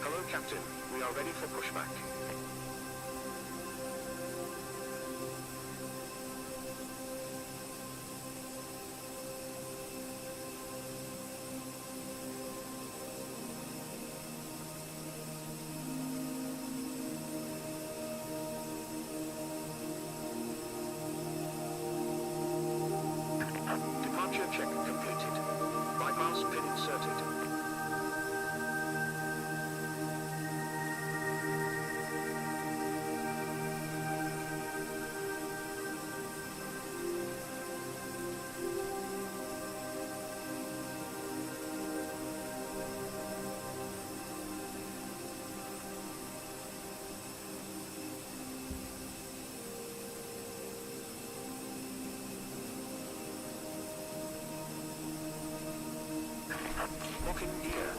Hello, Captain. We are ready for pushback. Departure check completed. Bypass pin inserted. Locking gear.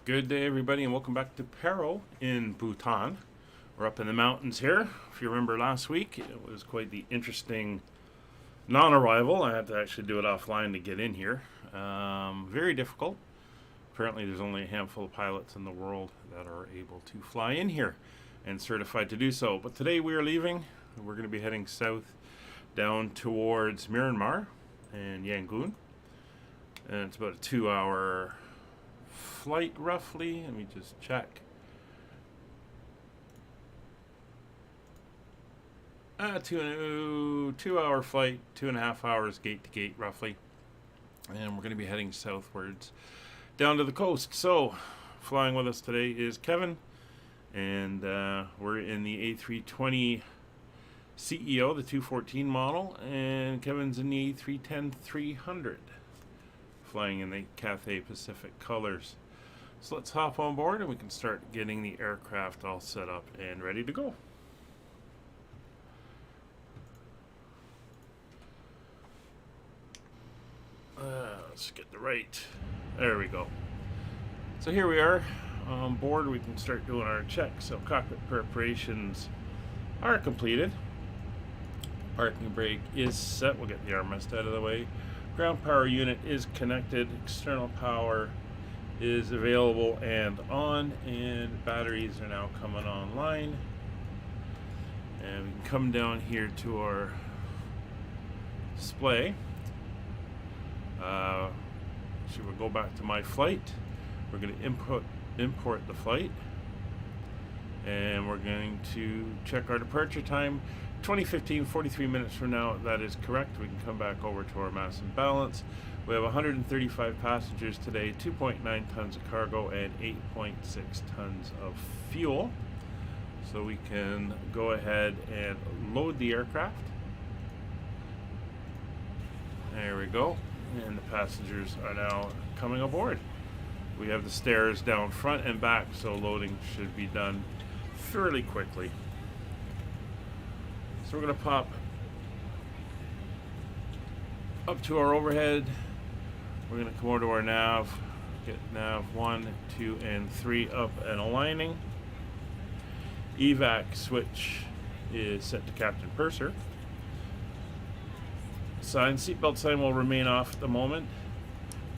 Good day, everybody, and welcome back to Paro in Bhutan. We're up in the mountains here. If you remember last week, it was quite the interesting non-arrival. I had to actually do it offline to get in here. Very difficult. Apparently there's only a handful of pilots in the world that are able to fly in here and certified to do so. But today we are leaving. We're going to be heading south down towards Myanmar and Yangon. And it's about a 2-hour flight roughly. Let me just check. 2-hour flight, 2.5 hours gate to gate roughly. And we're going to be heading southwards down to the coast. So flying with us today is Kevin, and we're in the A320 CEO, the 214 model, and Kevin's in the 310-300, flying in the Cathay Pacific colors. So let's hop on board and we can start getting the aircraft all set up and ready to go. Let's get the right. There we go. So here we are on board. We can start doing our checks. So cockpit preparations are completed. Parking brake is set. We'll get the armrest out of the way. Ground power unit is connected. External power is available and on, and batteries are now coming online. And we can come down here to our display. So we'll go back to my flight. We're going to import the flight, and we're going to check our departure time. 2015, 43 minutes from now. That is correct. We can come back over to our mass and balance. We have 135 passengers today, 2.9 tons of cargo, and 8.6 tons of fuel. So we can go ahead and load the aircraft. There we go. And the passengers are now coming aboard. We have the stairs down front and back, so loading should be done fairly quickly. So we're going to pop up to our overhead. We're going to come over to our nav, get nav 1, 2, and 3 up and aligning. Evac switch is set to Captain Purser. Seatbelt sign will remain off at the moment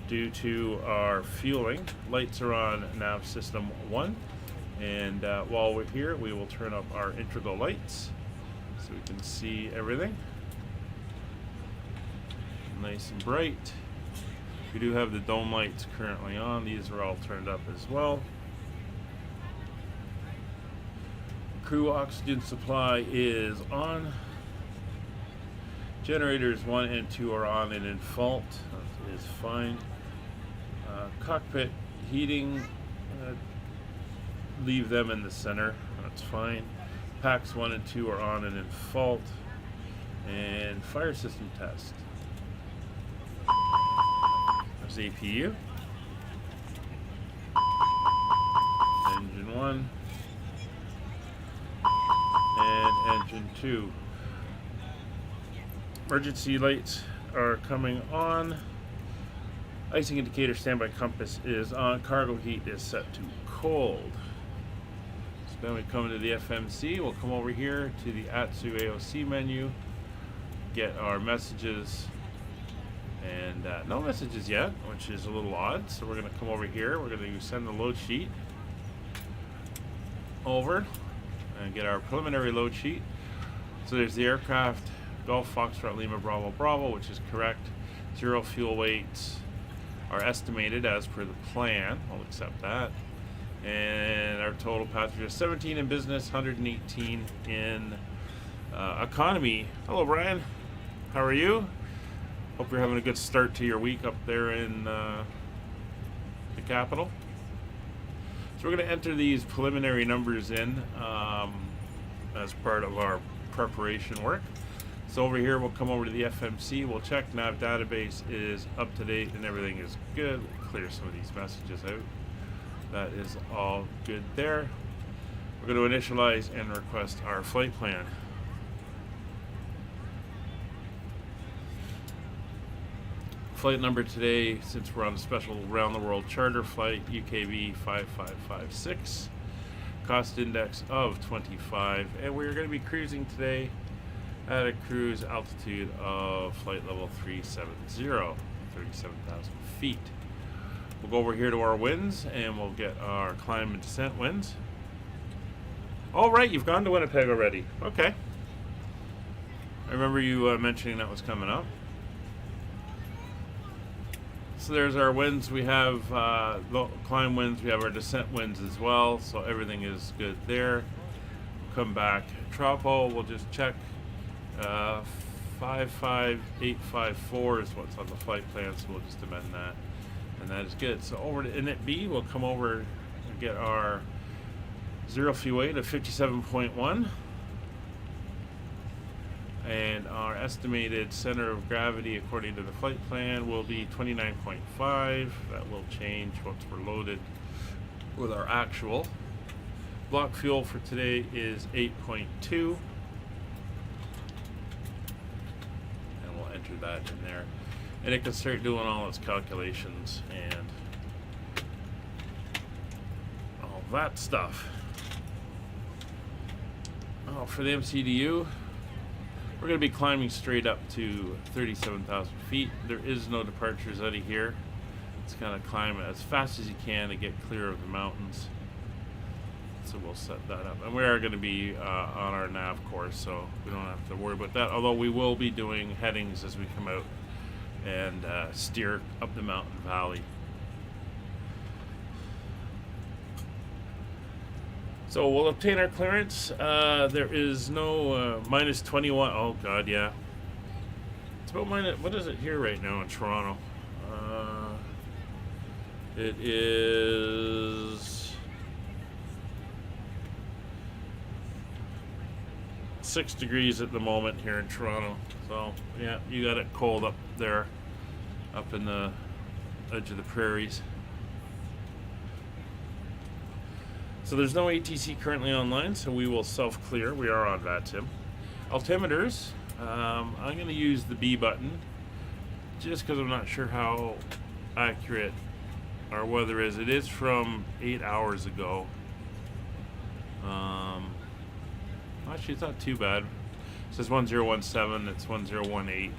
due to our fueling. Lights are on nav system 1, and while we're here we will turn up our integral lights so we can see everything nice and bright. We do have the dome lights currently on. These are all turned up as well. Crew oxygen supply is on. Generators 1 and 2 are on and in fault. That is fine. Cockpit heating, leave them in the center. That's fine. Packs 1 and 2 are on and in fault. And fire system test. There's APU. Engine 1. And engine 2. Emergency lights are coming on. Icing indicator standby compass is on. Cargo heat is set to cold. So then we come to the FMC. We'll come over here to the ATSU AOC menu, get our messages, and no messages yet, which is a little odd. So we're going to come over here. We're going to send the load sheet over and get our preliminary load sheet. So there's the aircraft. Golf Foxtrot Lima Bravo Bravo, which is correct. 0 fuel weights are estimated as per the plan. I'll accept that. And our total passengers, 17 in business, 118 in economy. Hello, Brian. How are you? Hope you're having a good start to your week up there in the capital. So we're going to enter these preliminary numbers in as part of our preparation work. So over here, we'll come over to the FMC. We'll check nav database is up to date and everything is good. We'll clear some of these messages out. That is all good there. We're going to initialize and request our flight plan. Flight number today, since we're on a special round the world charter flight, UKV 5556. Cost index of 25, and we're going to be cruising today at a cruise altitude of flight level 370, 37,000 feet. We'll go over here to our winds and we'll get our climb and descent winds. All right, you've gone to Winnipeg already. Okay. I remember you mentioning that was coming up. So there's our winds. We have the climb winds. We have our descent winds as well. So everything is good there. We'll come back. Tropo, we'll just check. 55854 is what's on the flight plan, so we'll just amend that. And that is good. So over to Init B, we'll come over and get our 0 fuel weight of 57.1. And our estimated center of gravity according to the flight plan will be 29.5. That will change once we're loaded with our actual. Block fuel for today is 8.2. And we'll enter that in there. And it can start doing all its calculations and all that stuff. Oh, for the MCDU, we're going to be climbing straight up to 37,000 feet. There is no departures out of here. It's going to climb as fast as you can to get clear of the mountains. So we'll set that up. And we are going to be on our nav course, so we don't have to worry about that. Although we will be doing headings as we come out and steer up the mountain valley. So we'll obtain our clearance. There is no minus 21. Oh god, yeah. It's about minus. What is it here right now in Toronto? It is 6 degrees at the moment here in Toronto. So yeah, you got it cold up there, up in the edge of the prairies. So there's no ATC currently online, so we will self-clear. We are on VATSim. Altimeters, I'm going to use the B button just because I'm not sure how accurate our weather is. It is from 8 hours ago. Actually, it's not too bad. It says 1017, it's 1018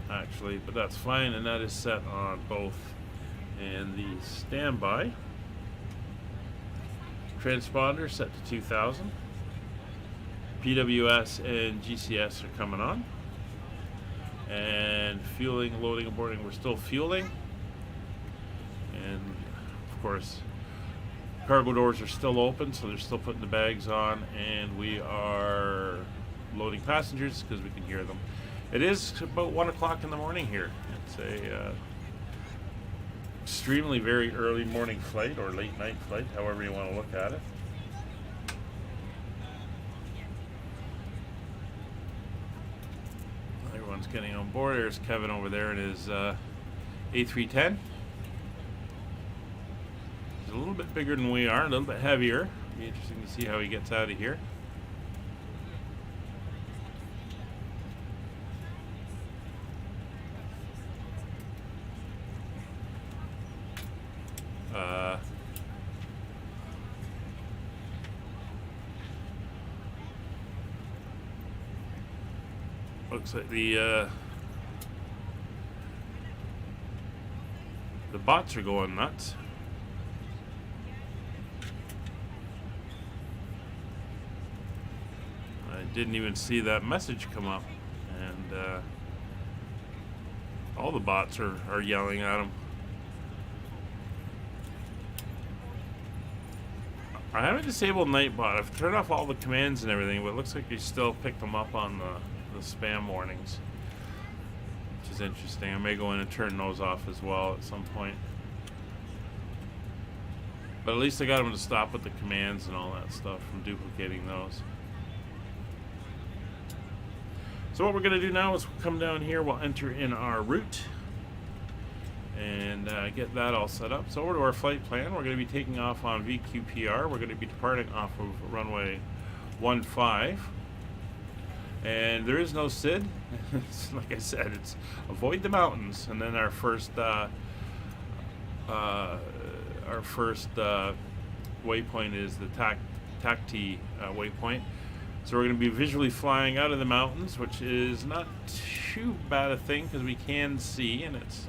actually, but that's fine, and that is set on both. And the standby transponder set to 2000. PWS and GCS are coming on. And fueling, loading, and boarding, we're still fueling. And of course, cargo doors are still open, so they're still putting the bags on. And we are loading passengers because we can hear them. It is about 1 o'clock in the morning here. It's a extremely very early morning flight or late night flight, however you want to look at it. Everyone's getting on board. There's Kevin over there in his A310. He's a little bit bigger than we are, a little bit heavier. It'll be interesting to see how he gets out of here. Looks like the bots are going nuts. I didn't even see that message come up, and all the bots are yelling at him. I haven't disabled Nightbot. I've turned off all the commands and everything, but it looks like you still pick them up on the spam warnings, which is interesting. I may go in and turn those off as well at some point. But at least I got them to stop with the commands and all that stuff from duplicating those. So what we're going to do now is we'll come down here, we'll enter in our route and get that all set up. So over to our flight plan. We're going to be taking off on VQPR. We're going to be departing off of runway 15. And there is no SID. Like I said, it's avoid the mountains. And then our first waypoint is the TACT waypoint. So we're going to be visually flying out of the mountains, which is not too bad a thing because we can see, and it's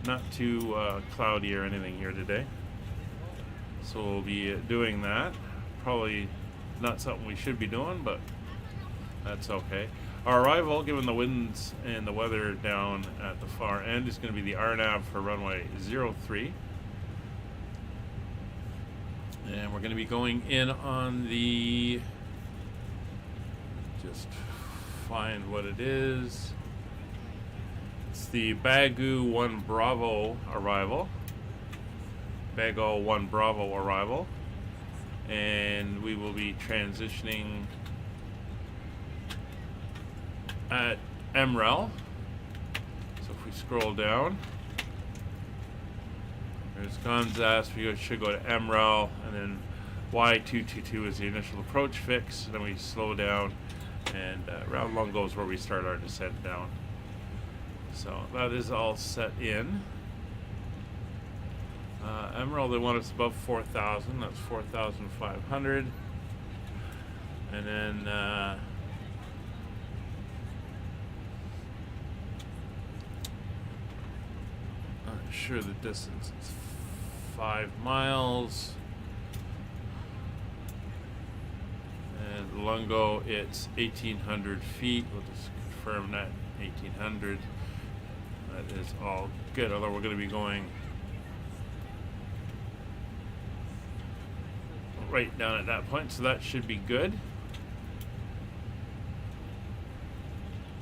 not too cloudy or anything here today. So we'll be doing that. Probably not something we should be doing, but that's okay. Our arrival, given the winds and the weather down at the far end, is going to be the RNAV for runway 03. And we're going to be going in on the... just find what it is. It's the Bagu 1 Bravo arrival. Bagu 1 Bravo arrival. And we will be transitioning at MREL. So if we scroll down, there's Gonzas. We should go to MREL, and then Y222 is the initial approach fix. Then we slow down, and around Lungo is where we start our descent down. So that is all set in. Emerald, they want us above 4,000. That's 4,500. And then not sure the distance. It's 5 miles. And Lungo, it's 1,800 feet. We'll just confirm that 1,800. That is all good. Although we're going to be going right down at that point, so that should be good.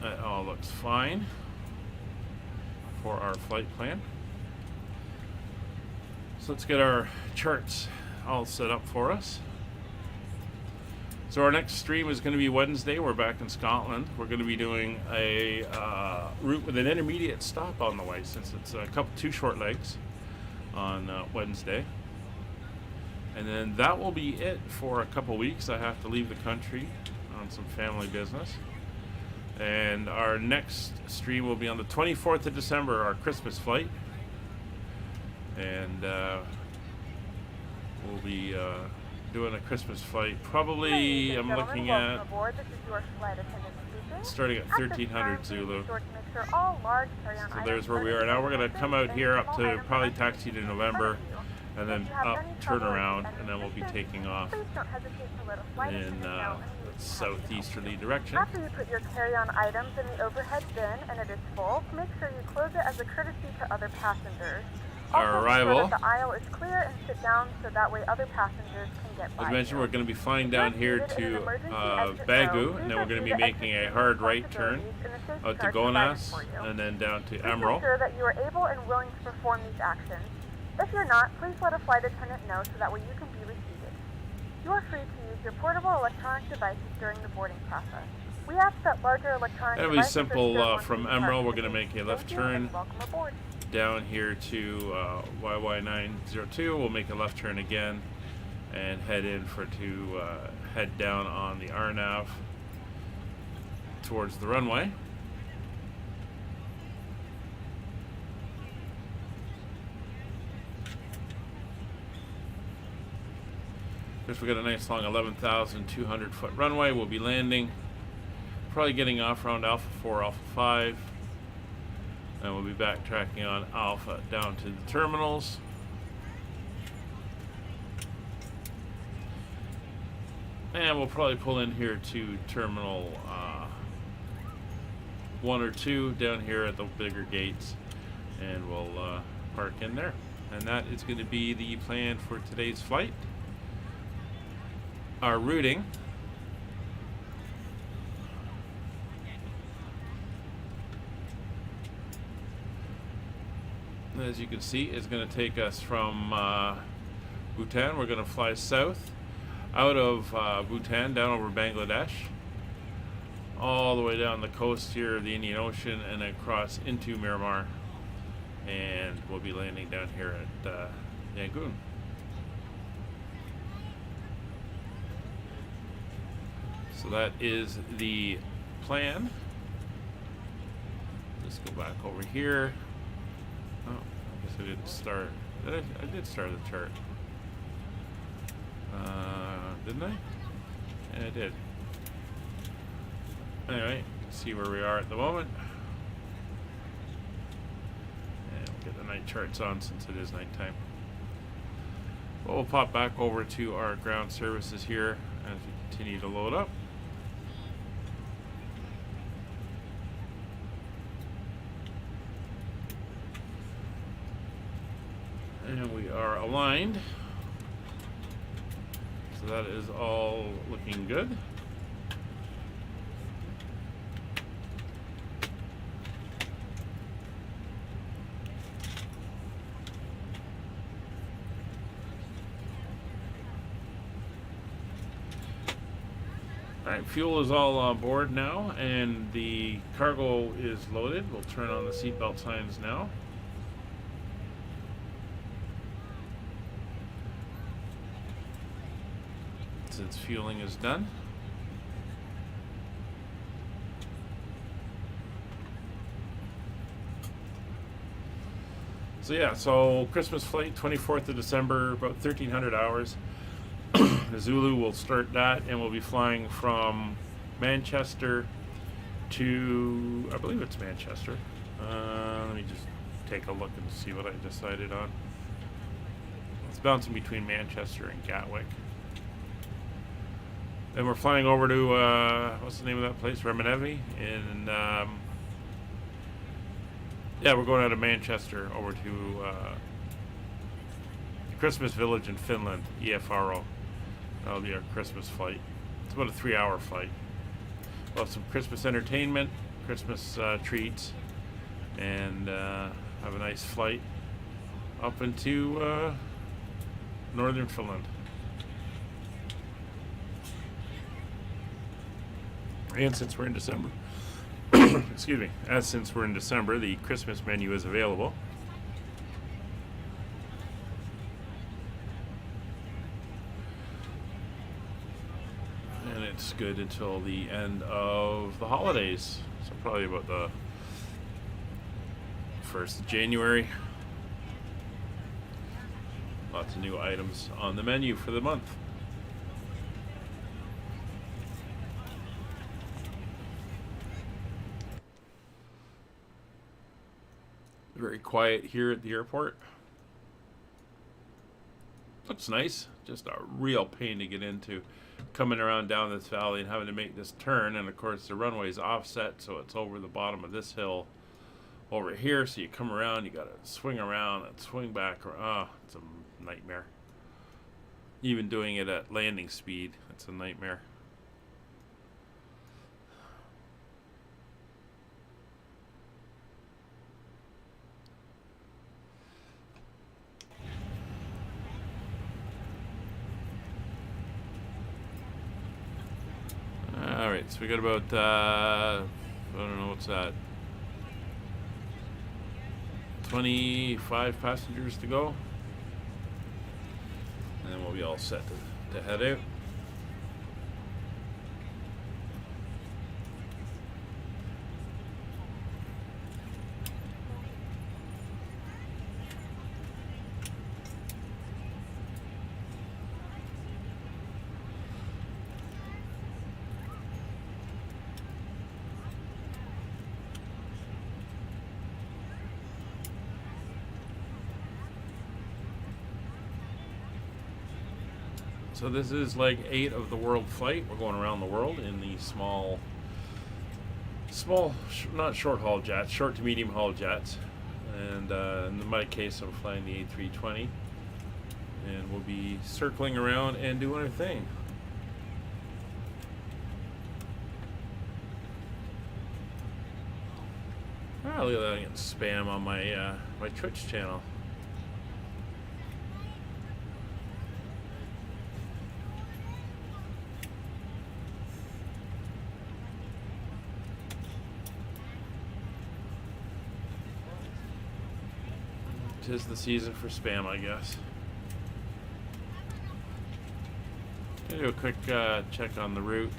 That all looks fine for our flight plan. So let's get our charts all set up for us. So our next stream is going to be Wednesday. We're back in Scotland. We're going to be doing a route with an intermediate stop on the way, since it's two short legs on Wednesday. And then that will be it for a couple weeks. I have to leave the country on some family business. And our next stream will be on the 24th of December, our Christmas flight. And we'll be doing a Christmas flight. Probably, I'm looking at starting at 1300 Zulu. So there's where we are now. We're going to come out here up to probably taxi to November, and then up, turn around, and then we'll be taking off in southeasterly direction. After you put your carry-on items in the overhead bin and it is full, make sure you close it as a courtesy to other passengers. Our arrival. Ensure that the aisle is clear and sit down so that way other passengers can get by. As mentioned, we're going to be flying down here to Bagu, and then we're going to be making a hard right turn out to Gonas, and then down to Emerald. Make sure that you are able and willing to perform these actions. If you're not, please let a flight attendant know so that way you can be reseated. You are free to use your portable electronic devices during the boarding process. We ask that larger electronic It'll be devices simple from Emerald. We're going to make a left turn welcome aboard. down here to VYYY902. We'll make a left turn again and head in to head down on the RNAV towards the runway. We got a nice long 11,200 foot runway. We'll be landing, probably getting off around Alpha 4, Alpha 5, and we'll be backtracking on Alpha down to the terminals. And we'll probably pull in here to Terminal 1 or 2 down here at the bigger gates, and we'll park in there. And that is going to be the plan for today's flight. Our routing as you can see is going to take us from Bhutan. We're going to fly south out of Bhutan down over Bangladesh, all the way down the coast here of the Indian Ocean, and then cross into Myanmar, and we'll be landing down here at Yangon. So that is the plan. Let's go back over here. Oh, I guess I didn't start. I did start the chart. Didn't I? Yeah, I did. Anyway, see where we are at the moment. And we'll get the night charts on since it is nighttime. But we'll pop back over to our ground services here as we continue to load up. And we are aligned. So that is all looking good. Alright, fuel is all on board now, and the cargo is loaded. We'll turn on the seatbelt signs now. Since fueling is done. So yeah, so Christmas flight, 24th of December, about 1,300 hours. The Zulu will start that, and we'll be flying from Manchester to, I believe it's Manchester. Let me just take a look and see what I decided on. It's bouncing between Manchester and Gatwick. Then we're flying over to, what's the name of that place? Remenevi. And, yeah, we're going out of Manchester over to Christmas Village in Finland, EFRO. That'll be our Christmas flight. It's about a 3-hour flight. We'll have some Christmas entertainment, Christmas treats, and have a nice flight up into northern Finland. And since we're in December, excuse me, since we're in December, the Christmas menu is available. And it's good until the end of the holidays. So probably about the 1st of January. Lots of new items on the menu for the month. Very quiet here at the airport. Looks nice. Just a real pain to get into. Coming around down this valley and having to make this turn. And of course the runway's offset, so it's over the bottom of this hill over here. So you come around, you gotta swing around and swing back. Oh, it's a nightmare. Even doing it at landing speed, it's a nightmare. Alright, so we got about, I don't know, what's that? 25 passengers to go. And then we'll be all set to head out. So this is leg 8 of the world flight. We're going around the world in the small, not short haul jets, short to medium haul jets. And in my case, I'm flying the A320. And we'll be circling around and doing our thing. Ah, look at that, I'm getting spam on my my Twitch channel. Tis the season for spam, I guess. Gonna do a quick check on the route.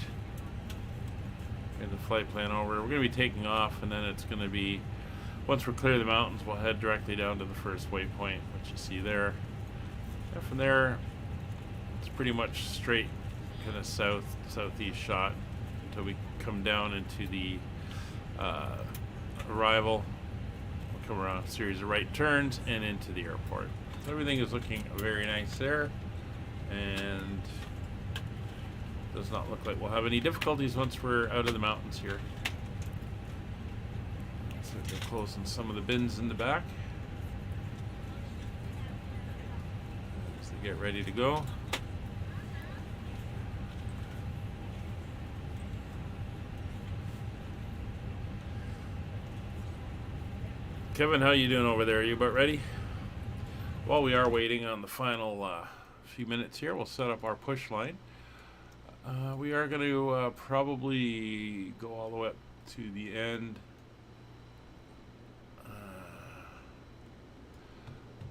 Get the flight plan over. We're gonna be taking off, and then it's gonna be, once we're clear of the mountains, we'll head directly down to the first waypoint, which you see there. And from there, it's pretty much straight, kind of southeast shot until we come down into the arrival. Come around a series of right turns and into the airport. So everything is looking very nice there, and does not look like we'll have any difficulties once we're out of the mountains here. So they're closing some of the bins in the back as they get ready to go. Kevin, how you doing over there? Are you about ready? While we are waiting on the final few minutes here, we'll set up our push line. We are going to probably go all the way up to the end.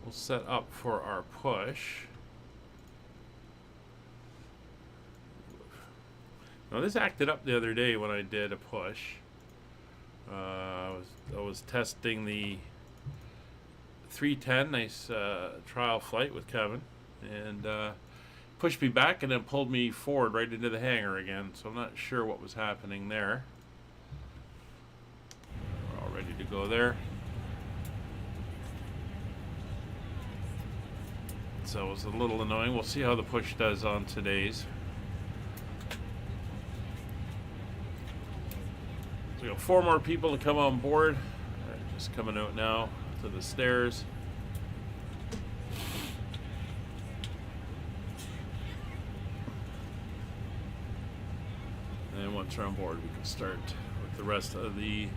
We'll set up for our push. Now this acted up the other day when I did a push. I was testing the 310, nice trial flight with Kevin, and pushed me back and then pulled me forward right into the hangar again. So I'm not sure what was happening there. We're all ready to go there. So it was a little annoying. We'll see how the push does on today's. So we got 4 more people to come on board. Just coming out now to the stairs. And once we're on board, we can start with the rest of the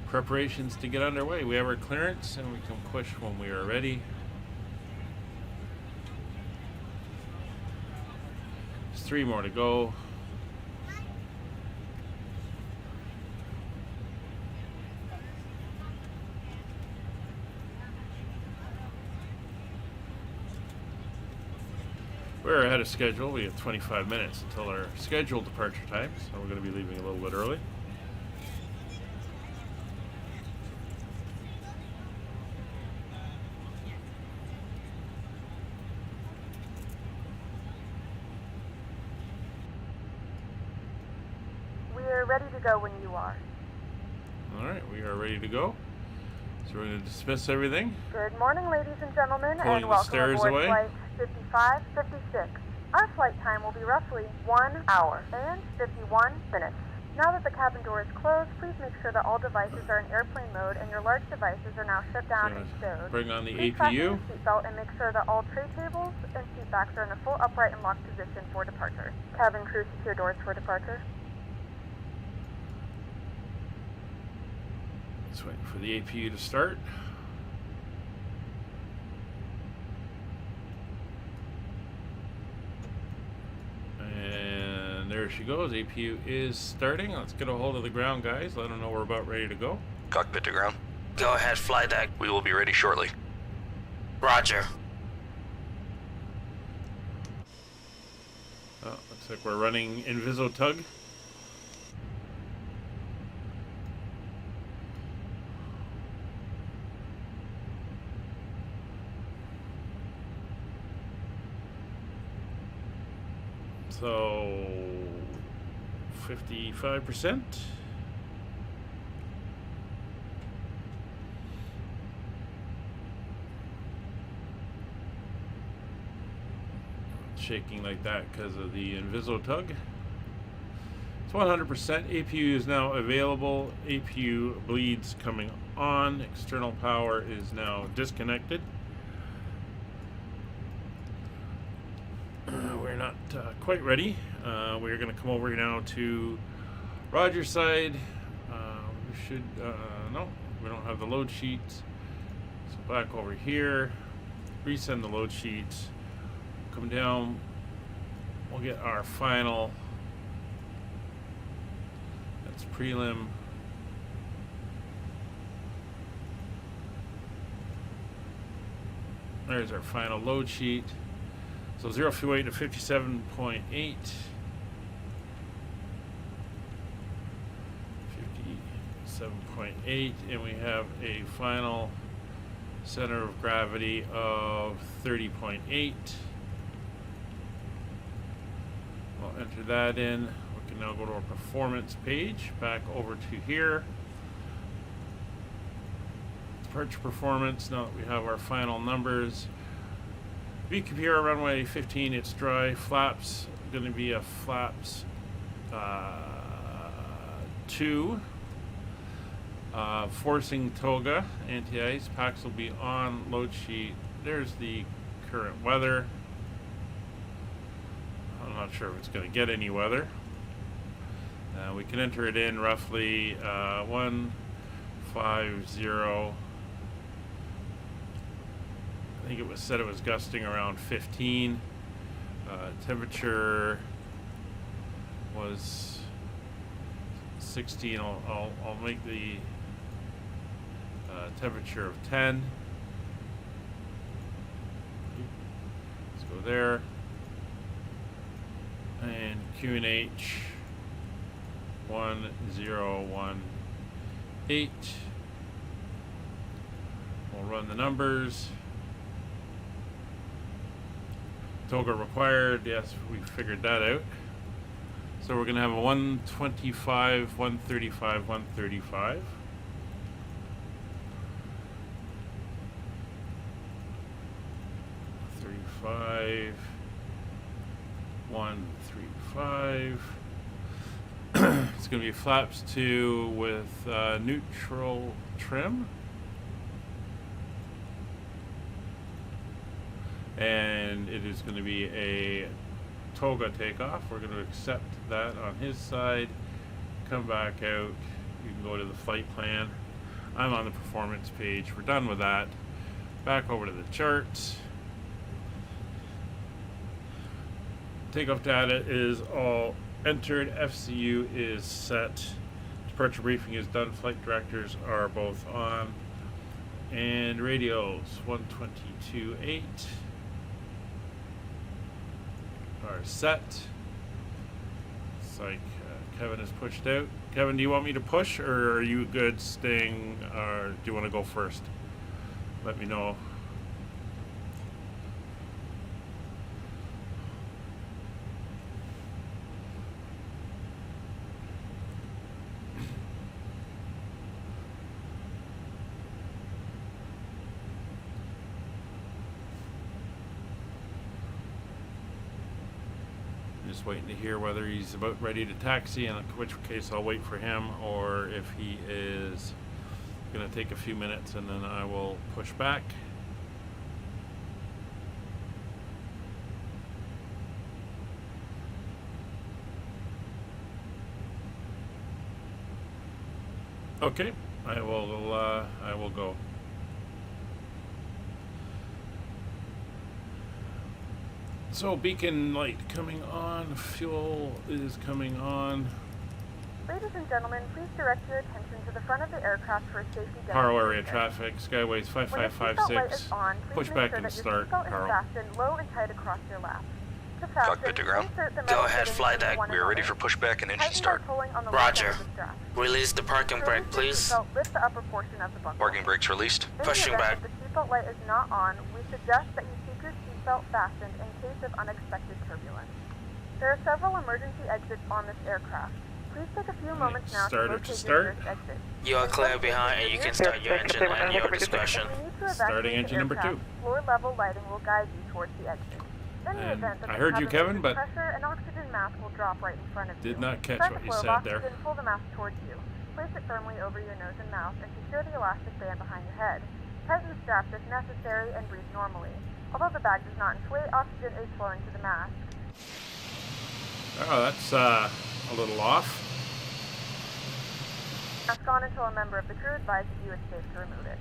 preparations to get underway. We have our clearance and we can push when we are ready. There's 3 more to go. We're ahead of schedule. We have 25 minutes until our scheduled departure time, so we're going to be leaving a little bit early. We're ready to go when you are. All right, we are ready to go. So we're going to dismiss everything. Good morning, ladies and gentlemen, Pulling and the welcome stairs aboard away. Flight 5556. Our flight time will be roughly 1 hour and 51 minutes. Now that the cabin door is closed, please make sure that all devices are in airplane mode and your large devices are now shut down and stowed. Bring on the Please fasten APU. your seatbelt and make sure that all tray tables and seat backs are in a full upright and locked position for departure. Cabin crew, secure doors for departure. Let's wait for the APU to start. And there she goes. APU is starting. Let's get a hold of the ground guys. Let them know we're about ready to go. Cockpit to ground. Go ahead, fly deck. We will be ready shortly. Roger. Oh, looks like we're running Invisotug. So 55%. Shaking like that because of the Invisotug. It's 100%. APU is now available. APU bleeds coming on. External power is now disconnected. We're not quite ready. We're going to come over now to Roger's side. We should, no, we don't have the load sheets. So back over here, resend the load sheets. Come down, we'll get our final, that's prelim. There's our final load sheet. So 0 fuel weight to 57.8. 57.8, and we have a final center of gravity of 30.8. We'll enter that in. We can now go to our performance page, back over to here. Departure performance, now that we have our final numbers. VQPR runway 15, it's dry. Flaps, going to be a flaps 2. Forcing toga, anti-ice. Packs will be on, load sheet. There's the current weather. I'm not sure if it's going to get any weather. We can enter it in roughly 150. I think it was said it was gusting around 15. Temperature was 16. I'll make the temperature of 10. Let's go there. And QNH 1018. We'll run the numbers. Toga required, yes, we figured that out. So we're gonna have a 125, 135, 135. Five, 135. It's going to be flaps 2 with neutral trim. And it is going to be a toga takeoff. We're going to accept that on his side. Come back out. You can go to the flight plan. I'm on the performance page. We're done with that. Back over to the charts. Takeoff data is all entered. FCU is set. Departure briefing is done. Flight directors are both on. And radios 122.8 are set. It's like Kevin is pushed out. Kevin, do you want me to push, or are you good staying, or do you want to go first? Let me know. Just waiting to hear whether he's about ready to taxi, in which case I'll wait for him, or if he is going to take a few minutes and then I will push back. Okay, I will go. So beacon light coming on, fuel is coming on. Ladies and gentlemen, please direct your attention to the front of the aircraft for a safety Paro area demonstration. traffic, Skyways When your seatbelt light is 5556. on, Push please back make sure and that your start, seatbelt is Paro. fastened low and tight across your lap. To fasten, Cockpit to ground. insert the Go metal ahead, fittings fly into deck. one We are ready another. for pushback and engine Tighten by start. pulling on the Roger. left end of the strap. Release the parking To brake, release please. the seatbelt, lift the upper portion of the buckle. Parking brakes released. In Pushing the back. event that the seatbelt light is not on, we suggest that you keep your seatbelt fastened in case of unexpected turbulence. There are several emergency exits on this aircraft. Please take a few moments now to Starter locate to your start. nearest exit. You are clear behind and you can start your engine at your discretion. If you need to evacuate Starting the engine number aircraft, 2. floor level lighting will guide you towards the exit. In the And event that I the heard you, cabin Kevin, loses but pressure, an oxygen mask will drop right in front of you. did not catch Try what to you flow said oxygen, there. pull the mask towards you. Place it firmly over your nose and mouth and secure the elastic band behind your head. Tighten the straps if necessary and breathe normally. Although the bag does not inflate, oxygen is flowing to the mask. Oh, that's a little off. Mask on until a member of the crew advises you it's safe to remove it.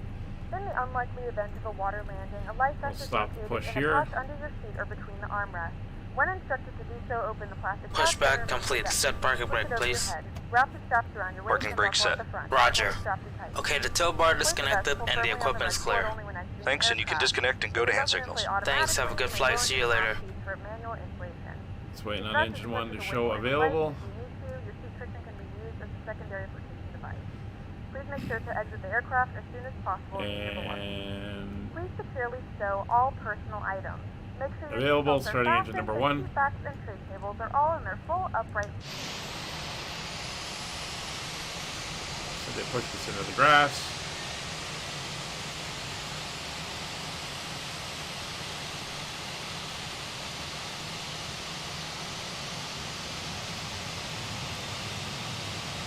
In the unlikely event of a water landing, a life vest We'll is stop the located push in here. a pouch under your seat or between the armrests. When instructed to do so, open the plastic Push pouch back and remove complete. the Set parking Flip brake, it over your please. head. Wrap the straps around your waist Parking and brake buckle at set. the front. Roger. Strap you tight. Okay, the tow bar Place the disconnected vest and the firmly on equipment is right port clear. only when exiting Thanks, the and you can aircraft. disconnect and go to It hand doesn't signals. inflate Thanks, have a good automatically, flight. and See you will later. not use for manual inflation. It's waiting on Strap engine is 1 to clipped show the waypoint available. device if you need to. Your seat cushion can be used as a secondary flotation device. Please make sure to exit the aircraft as soon as possible. And Please securely stow all personal items. Make sure your available, seatbelts are starting engine fastened number and 1. seat backs and tray tables are all in their full upright. So they push this into the grass.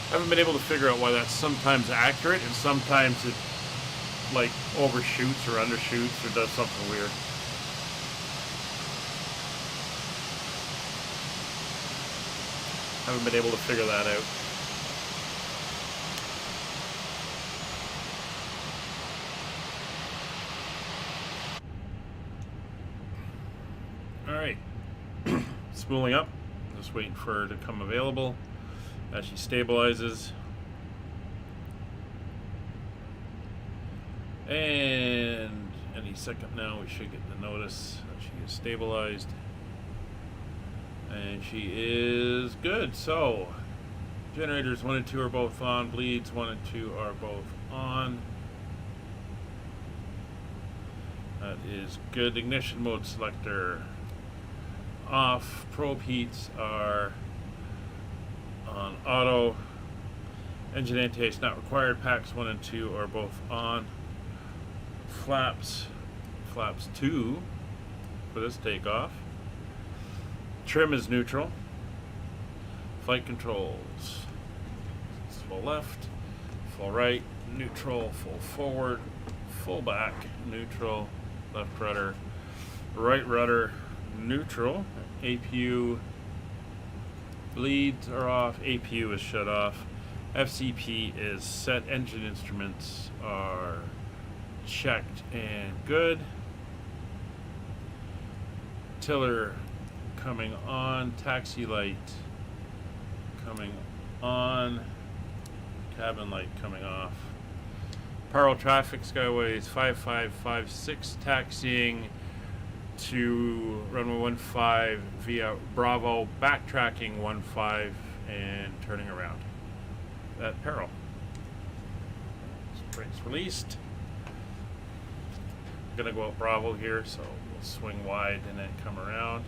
I haven't been able to figure out why that's sometimes accurate and sometimes it like overshoots or undershoots or does something weird. Haven't been able to figure that out. All right, spooling up. just waiting for her to come available as she stabilizes. And any second now we should get the notice that she is stabilized. And she is good. So generators 1 and 2 are both on. Bleeds 1 and 2 are both on. That is good. Ignition mode selector off. Probe heats are on auto. Engine anti-ice not required. Packs 1 and 2 are both on. Flaps 2 for this takeoff. Trim is neutral. Flight controls. Full left, full right, neutral, full forward, full back, neutral, left rudder, right rudder, neutral. APU bleeds are off. APU is shut off. FCP is set. Engine instruments are checked and good. Tiller coming on. Taxi light coming on. Cabin light coming off. Paro traffic skyways 5556 taxiing to runway 15 via Bravo, backtracking 15 and turning around at Paro. Brakes released. I'm gonna go out Bravo here, so we'll swing wide and then come around.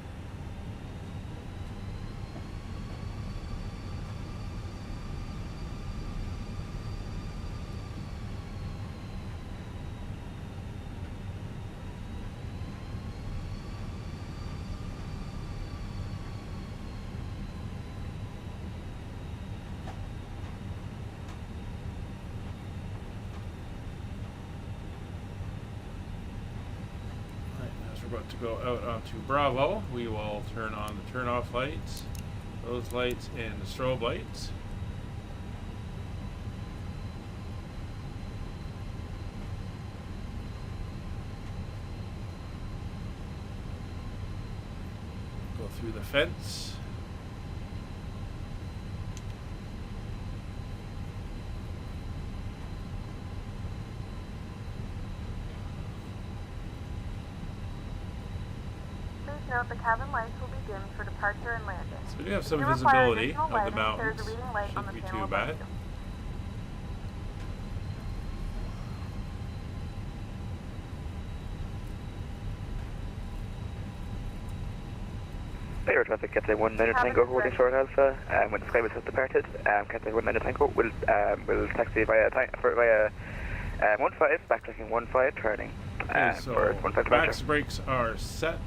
We're about to go out onto Bravo. We will turn on the turn-off lights, those lights, and the strobe lights. Go through the fence. Note the cabin lights will be dimmed for departure and landing. So we do have some If you require visibility additional of the lighting, mountains. there's a reading light on the Shouldn't be panel too above bad. you. Air traffic, Cathay 1 minute Tango, holding short Alpha. When the Skyway has departed, Cathay 1 minute Tango will taxi via 15, backtracking 15, turning. Okay, so For 15 back departure. brakes are set.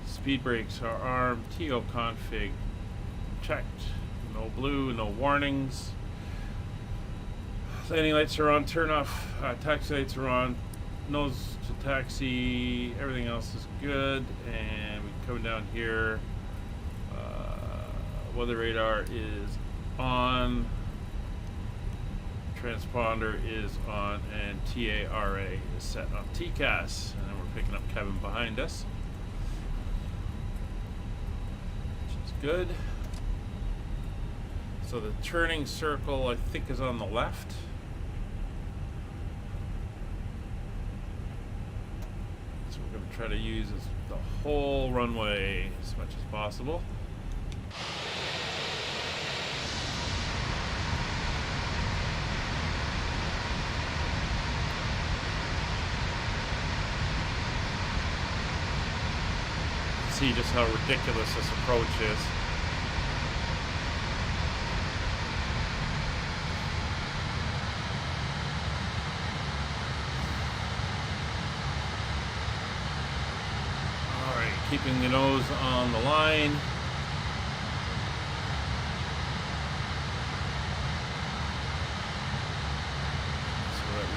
Speed brakes are armed. TO config checked. No blue, no warnings. Landing lights are on. Turn off. Taxi lights are on. Nose to taxi. Everything else is good. And we come down here. Weather radar is on. Transponder is on, and TARA is set on TCAS. And then we're picking up Kevin behind us, which is good. So the turning circle, I think, is on the left. So we're going to try to use the whole runway as much as possible. See just how ridiculous this approach is. Alright, keeping the nose on the line. So that we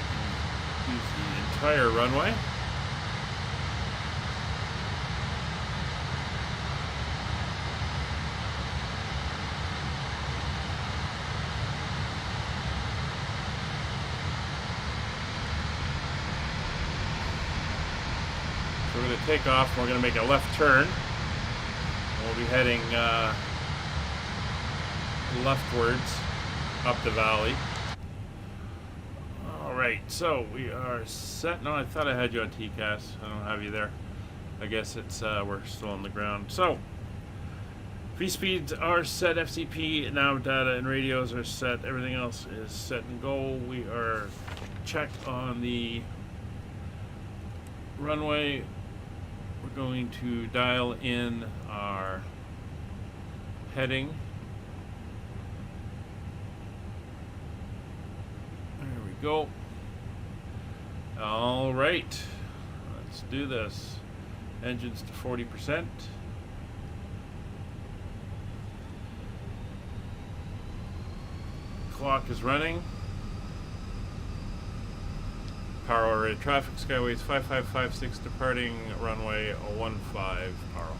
can use the entire runway. We're going to take off and we're going to make a left turn. We'll be heading leftwards up the valley. Alright, so we are set. No, I thought I had you on TCAS. I don't have you there. I guess it's we're still on the ground. So V-speeds are set, FCP, nav data and radios are set. Everything else is set and go. We are checked on the runway. We're going to dial in our heading. There we go. All right, let's do this. Engines to 40%. Clock is running. Paro area traffic, Skyways 5556 departing runway 15 Paro.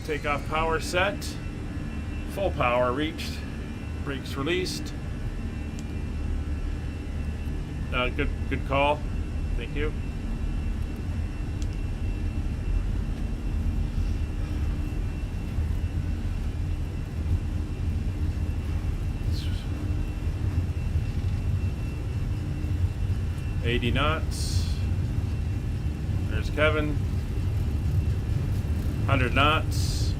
Takeoff power set. Full power reached. Brakes released. Good call. Thank you. $80 knots. There's Kevin. 100 knots.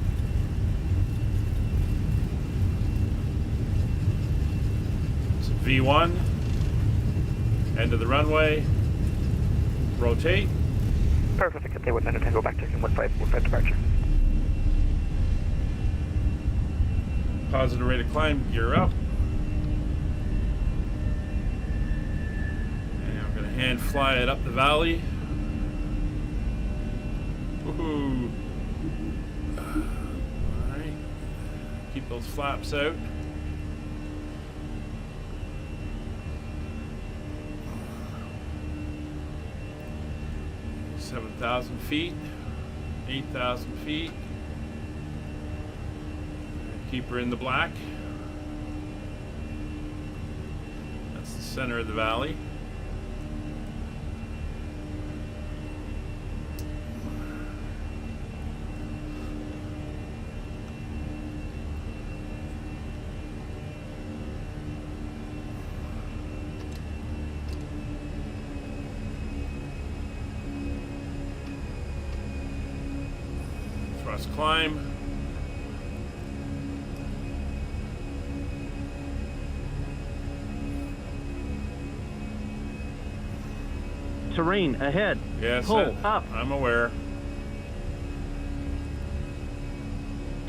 It's V1. End of the runway. Rotate. Perfect. Cathay 19 Tango back taking 15 departure. Positive rate of climb. Gear up. And I'm going to hand fly it up the valley. Woohoo! Alright. Keep those flaps out. 7,000 feet, 8,000 feet. Keep her in the black. That's the center of the valley. Thrust climb. Terrain ahead. Yes, Pull up. I'm aware.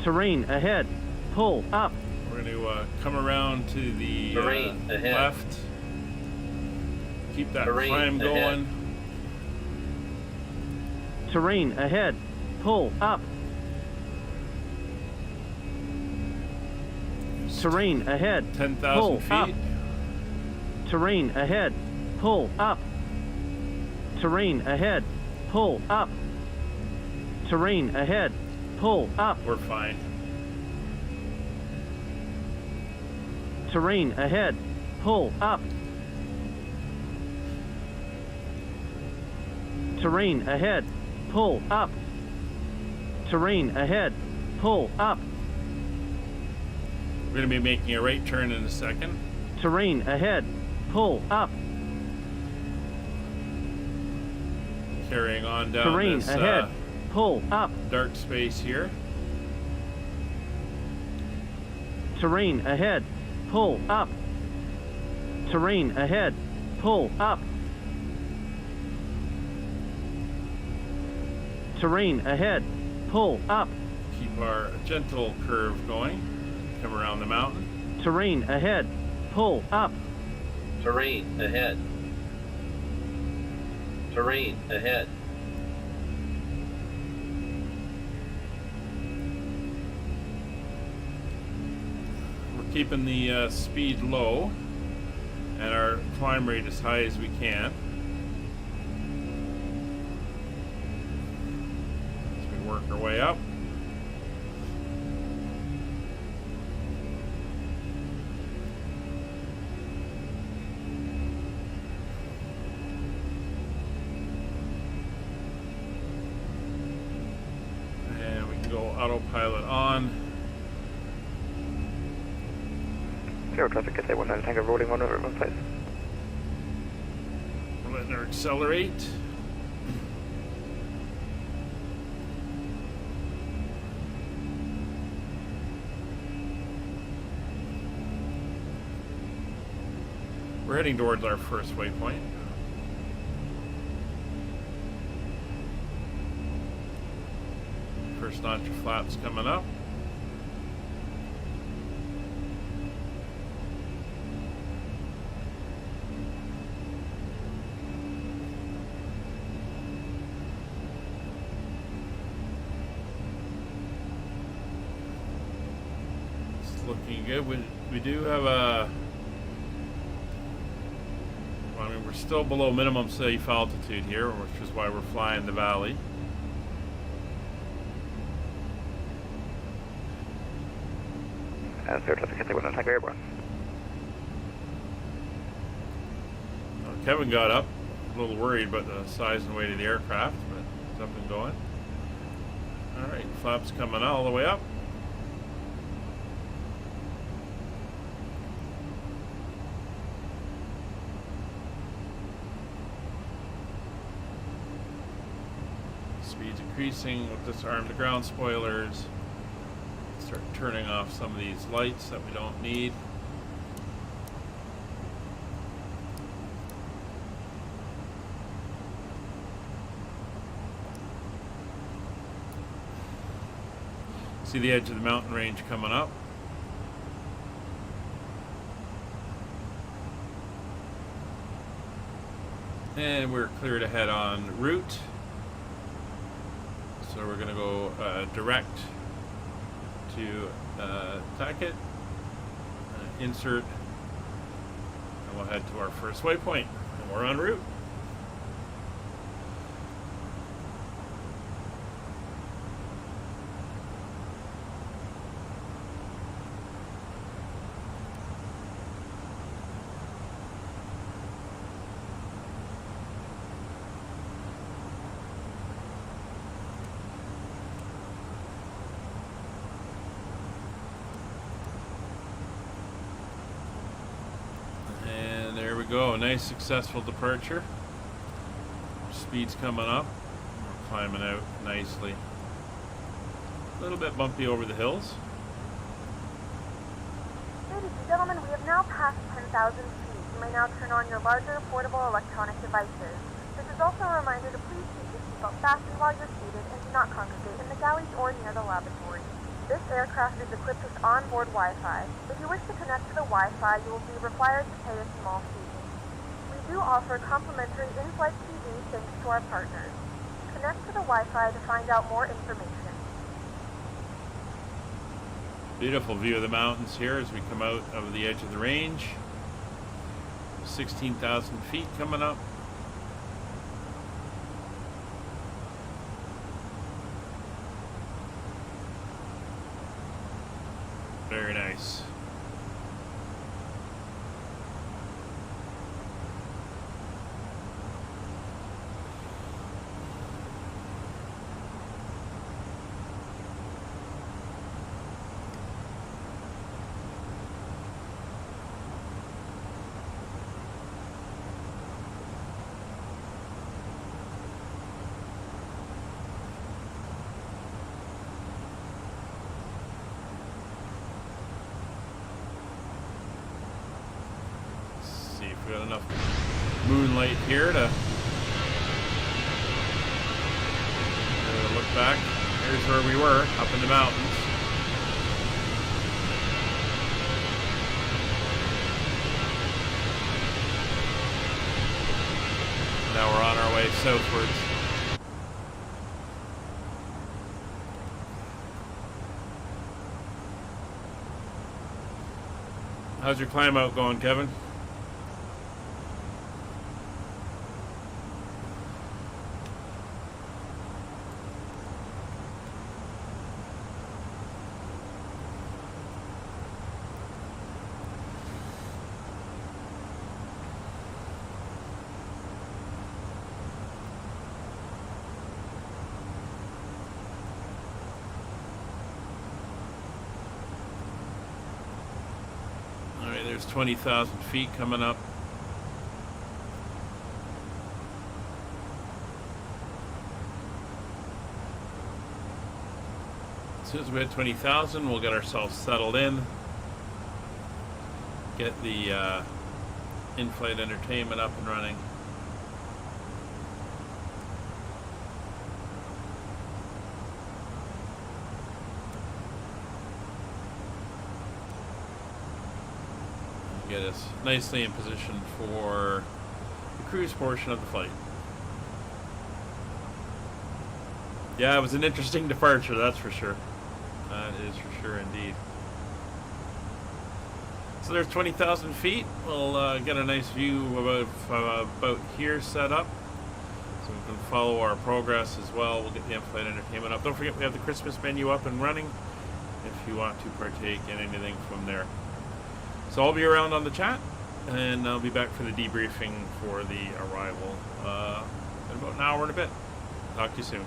Terrain ahead. Pull up. We're going to come around to the Terrain ahead. left. Keep that Terrain climb ahead. going. Terrain ahead. Pull up. Terrain ahead. 10,000 Pull feet. up. Terrain ahead. Pull up. Terrain ahead. Pull up. Terrain ahead. Pull up. We're fine. Terrain ahead. Pull up. Terrain ahead. Pull up. Terrain ahead. Pull up. We're going to be making a right turn in a second. Terrain ahead. Pull up. Carrying on down Terrain this ahead. Pull up. dark space here. Terrain ahead. Pull up. Terrain ahead. Pull up. Terrain ahead. Pull up. Keep our gentle curve going. Come around the mountain. Terrain ahead. Pull up. Terrain ahead. Terrain ahead. We're keeping the speed low and our climb rate as high as we can. As we work our way up. autopilot on. 0 traffic, Cathay 19 Tango, rolling 1 over 15. We're letting her accelerate. We're heading towards our first waypoint. First notch of flaps coming up. It's looking good. We do have a... I mean, we're still below minimum safe altitude here, which is why we're flying the valley. And 0 traffic, Cathay 19 Tango, airborne. Kevin got up, a little worried about the size and weight of the aircraft, but it's up and going. Alright, flaps coming all the way up. Speed's increasing. We'll disarm the ground spoilers. Start turning off some of these lights that we don't need. See the edge of the mountain range coming up. And we're cleared ahead on route. So we're going to go direct to attack it, insert, and we'll head to our first waypoint. And we're en route. Go, nice successful departure. Speed's coming up. We're climbing out nicely. A little bit bumpy over the hills. Ladies and gentlemen, we have now passed 10,000 feet. You may now turn on your larger portable electronic devices. This is also a reminder to please keep your seatbelt fastened while you're seated and do not congregate in the galleys or near the lavatory. This aircraft is equipped with onboard Wi-Fi. If you wish to connect to the Wi-Fi, you will be required to pay a small fee. We do offer complimentary in-flight TV thanks to our partners. Connect to the Wi-Fi to find out more information. Beautiful view of the mountains here as we come out of the edge of the range. 16,000 feet coming up. Very nice. We got enough moonlight here to look back. Here's where we were, up in the mountains. Now we're on our way southwards. How's your climb out going, Kevin? there's 20,000 feet coming up. As soon as we hit 20,000, we'll get ourselves settled in. Get the in-flight entertainment up and running. Get us nicely in position for the cruise portion of the flight. Yeah, it was an interesting departure, that's for sure. That is for sure indeed. So there's 20,000 feet. We'll get a nice view about here set up, so we can follow our progress as well. We'll get the in-flight entertainment up. Don't forget we have the Christmas menu up and running if you want to partake in anything from there. So I'll be around on the chat, and I'll be back for the debriefing for the arrival in about an hour and a bit. Talk to you soon.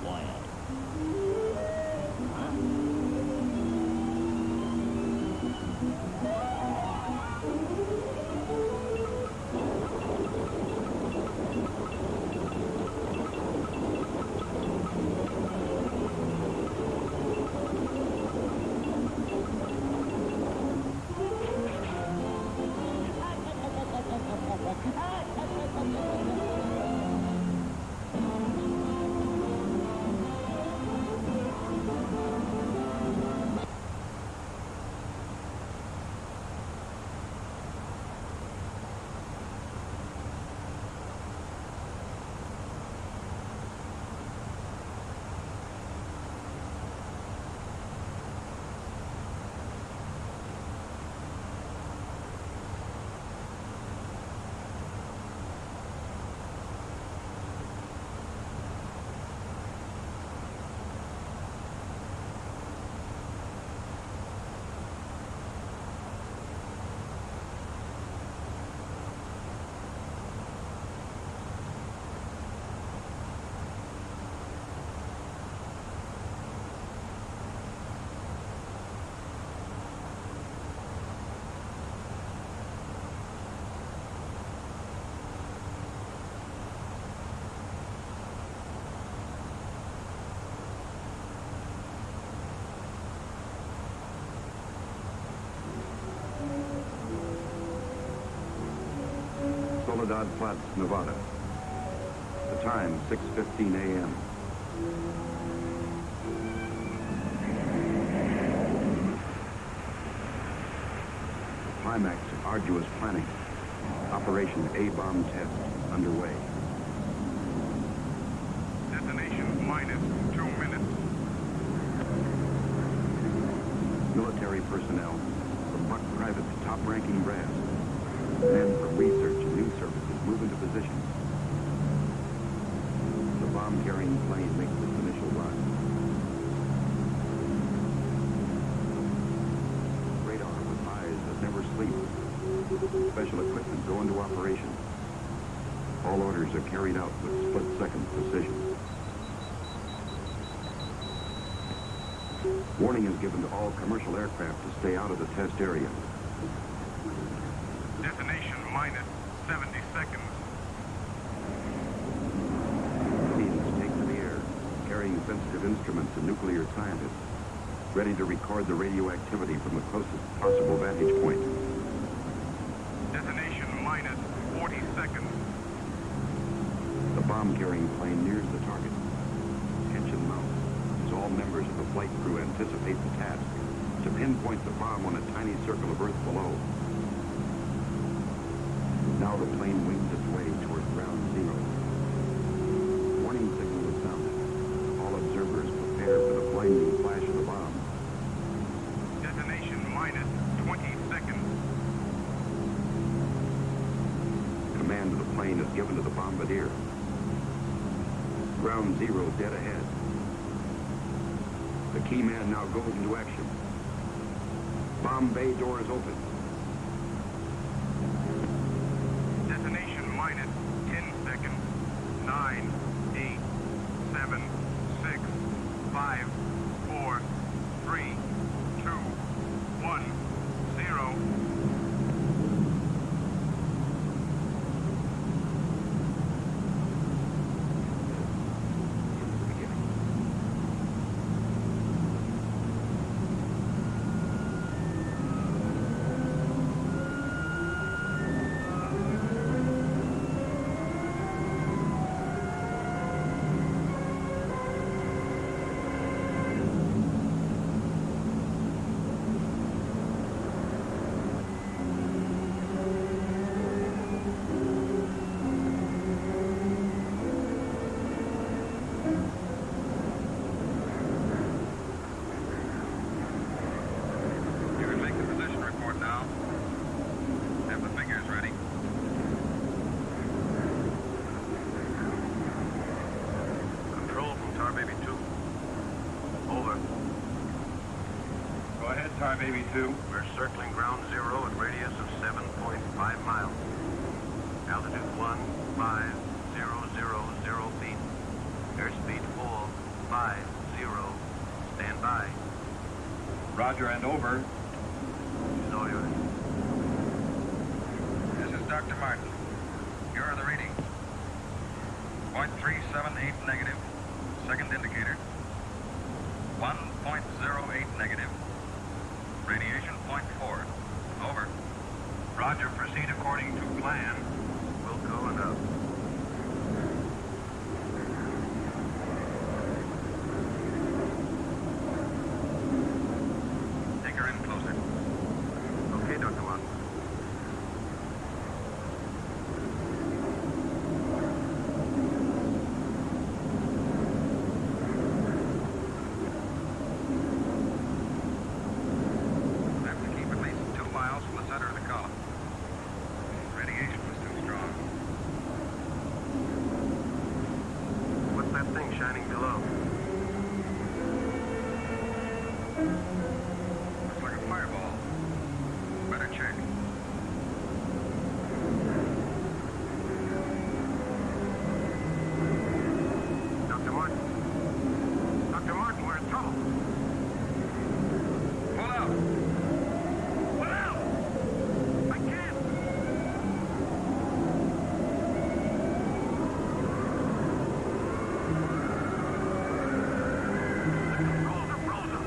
quiet. Soledad Flats, Nevada. The time, 6:15 a.m. The climax of arduous planning. Operation A-bomb test underway. Detonation minus 2 minutes. Military personnel, from buck private to top-ranking brass. Men from research and news services move into position. The bomb-carrying plane makes its initial run. Radar with eyes that never sleep. Special equipment go into operation. All orders are carried out with split-second precision. Warning is given to all commercial aircraft to stay out of the test area. Detonation minus 70 seconds. Planes take to the air, carrying sensitive instruments and nuclear scientists, ready to record the radioactivity from the closest possible vantage point. Detonation minus 40 seconds. The bomb-carrying plane nears the target. Tension mounts as all members of the flight crew anticipate the task to pinpoint the bomb on a tiny circle of Earth below. Now the plane wings its way toward ground zero. Warning signal is sounded. All observers prepare for the blinding flash of the bomb. Detonation minus 20 seconds. Command of the plane is given to the bombardier. Ground zero dead ahead. The key man now goes into action. Bomb bay doors open. Detonation minus 10 seconds. 9, 8, 7, 6, 5, 4, 3, 2, 1, 0. Tar Baby 2. We're circling ground zero at radius of 7.5 miles. Altitude 15,000 feet. Airspeed full. 750. Stand by. Roger and over. She's all yours. This is Dr. Martin. Here are the readings. 0.378 negative. Second indicator. 1.08 negative. Radiation 0.4. Over. Roger, proceed according to plan. We'll go and up. Take her in closer. Okay, Dr. Watson. I have to keep at least 2 miles from the center of the column. Radiation was too strong. What's that thing shining below? Looks like a fireball. Better check. Dr. Martin. Dr. Martin, we're in trouble. Pull out! What out? I can't. The controls are frozen.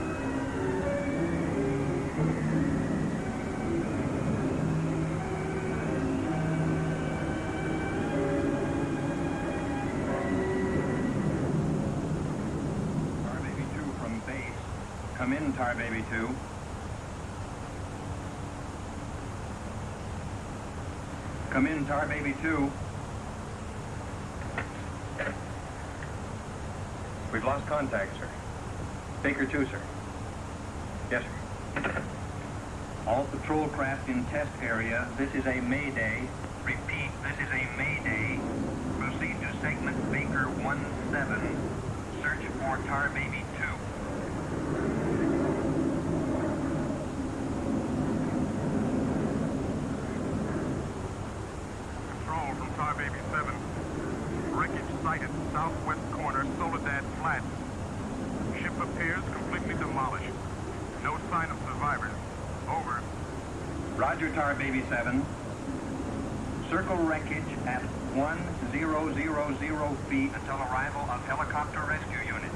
Tar Baby 2 from base. Come in, Tar Baby 2. Come in, Tar Baby 2. We've lost contact, sir. Baker 2, sir. Yes, sir. All patrol craft in test area. This is a mayday. Repeat, this is a mayday. Proceed to segment Baker 17. Search for Tar Baby 2. Control from Tar Baby 7. Wreckage sighted southwest corner, Soledad Flats. Ship appears completely demolished. No sign of survivors. Over. Roger, Tar Baby 7. Circle wreckage at 1000 feet until arrival of helicopter rescue unit.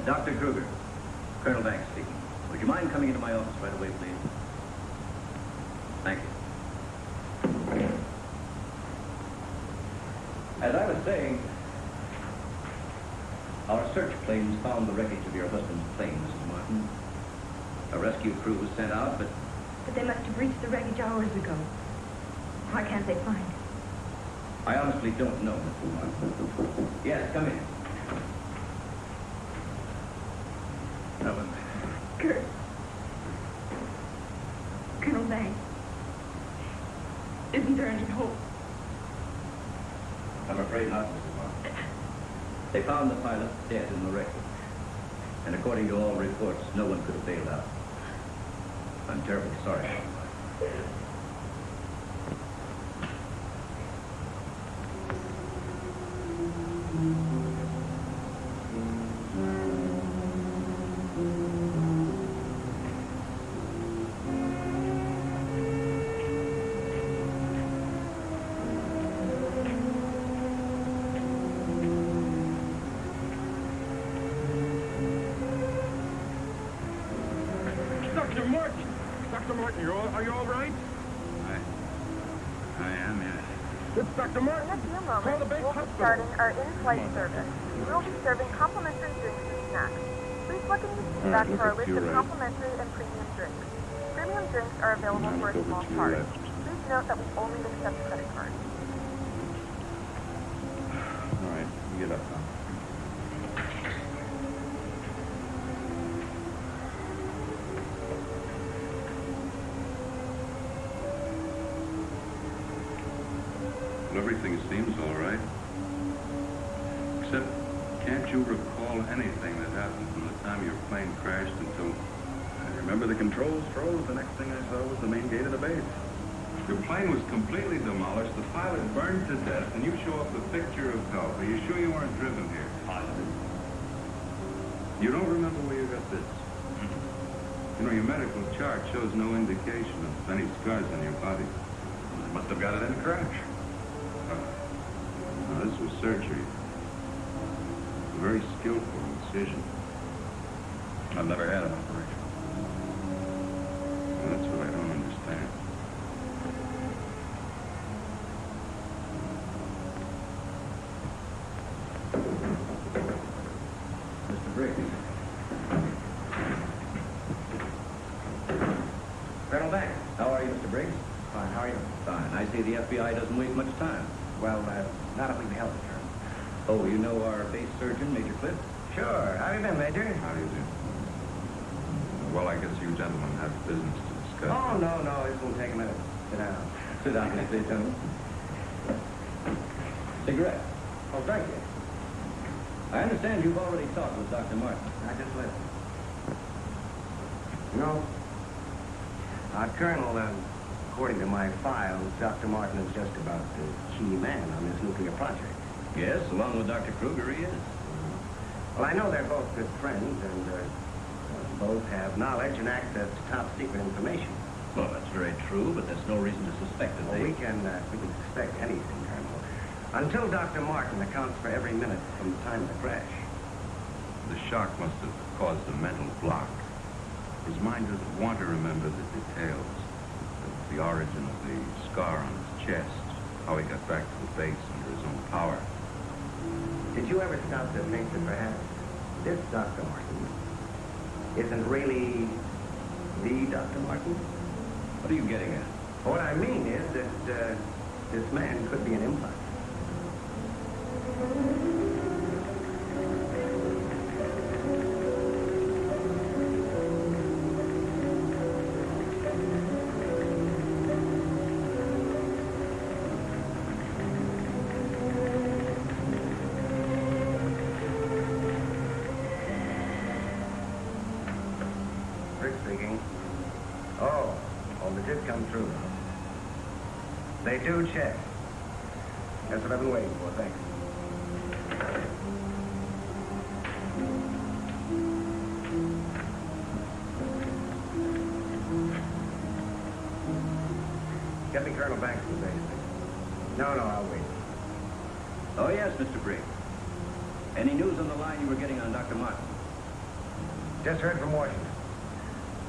Dr. Kruger, Colonel Banks speaking. Would you mind coming into my office right away, please? Thank you. As I was saying, our search planes found the wreckage of your husband's plane, Mrs. Martin. A rescue crew was sent out, but... But they must have reached the wreckage hours ago. Why can't they find it? I honestly don't know, Mrs. Martin. Yes, come in. Ellen. Kurt. Colonel Banks. Isn't there any hope? I'm afraid not, Mrs. Martin. They found the pilot dead in the wreckage. And according to all reports, no one could have bailed out. I'm terribly sorry. Dr. Martin, are you all right? I am, yes. It's Dr. Martin. In a few moments, we'll be starting our in-flight service. We will be serving complimentary drinks and snacks. Please look in the feedback for our list of complimentary and premium drinks. Premium drinks are available for a small charge. Please note that we only accept credit cards. All right, you get up now. everything seems all right. Except, can't you recall anything that happened from the time your plane crashed until... I remember the controls froze. The next thing I saw was the main gate of the base. Your plane was completely demolished, the pilot burned to death, and you show up with a picture of health. Are you sure you weren't driven here? Positive. You don't remember where you got this? You know, your medical chart shows no indication of any scars on your body. I must have got it in a crash. Now, this was surgery. A very skillful incision. I've never had an operation. Well, that's what I don't understand. Mr. Briggs. Colonel Banks. How are you, Mr. Briggs? Fine, how are you? Fine. I see the FBI doesn't waste much time. Well, not if we can help it, Colonel. Oh, you know our base surgeon, Major Cliff? Sure. How you been, Major? How do you do? Well, I guess you gentlemen have business to discuss. Oh, no, this won't take a minute. Sit down. Sit down, please, gentlemen. Cigarette. Oh, thank you. I understand you've already talked with Dr. Martin. I just listened. You know, Colonel, according to my files, Dr. Martin is just about the key man on this nuclear project. Yes, along with Dr. Kruger, he is. Well, I know they're both good friends, and both have knowledge and access to top-secret information. Well, that's very true, but there's no reason to suspect that Well, we can suspect anything, Colonel, until Dr. Martin accounts for every minute from the time of the crash. The shock must have caused a mental block. His mind doesn't want to remember the details. The origin of the scar on his chest, how he got back to the base under his own power. Did you ever stop to think that perhaps this Dr. Martin isn't really the Dr. Martin? What are you getting at? What I mean is that this man could be an imposter. They did come through. They do check. That's what I've been waiting for, thanks. Get me Colonel Banks in the base. No, I'll wait. Oh, yes, Mr. Briggs. Any news on the line you were getting on Dr. Martin? Just heard from Washington.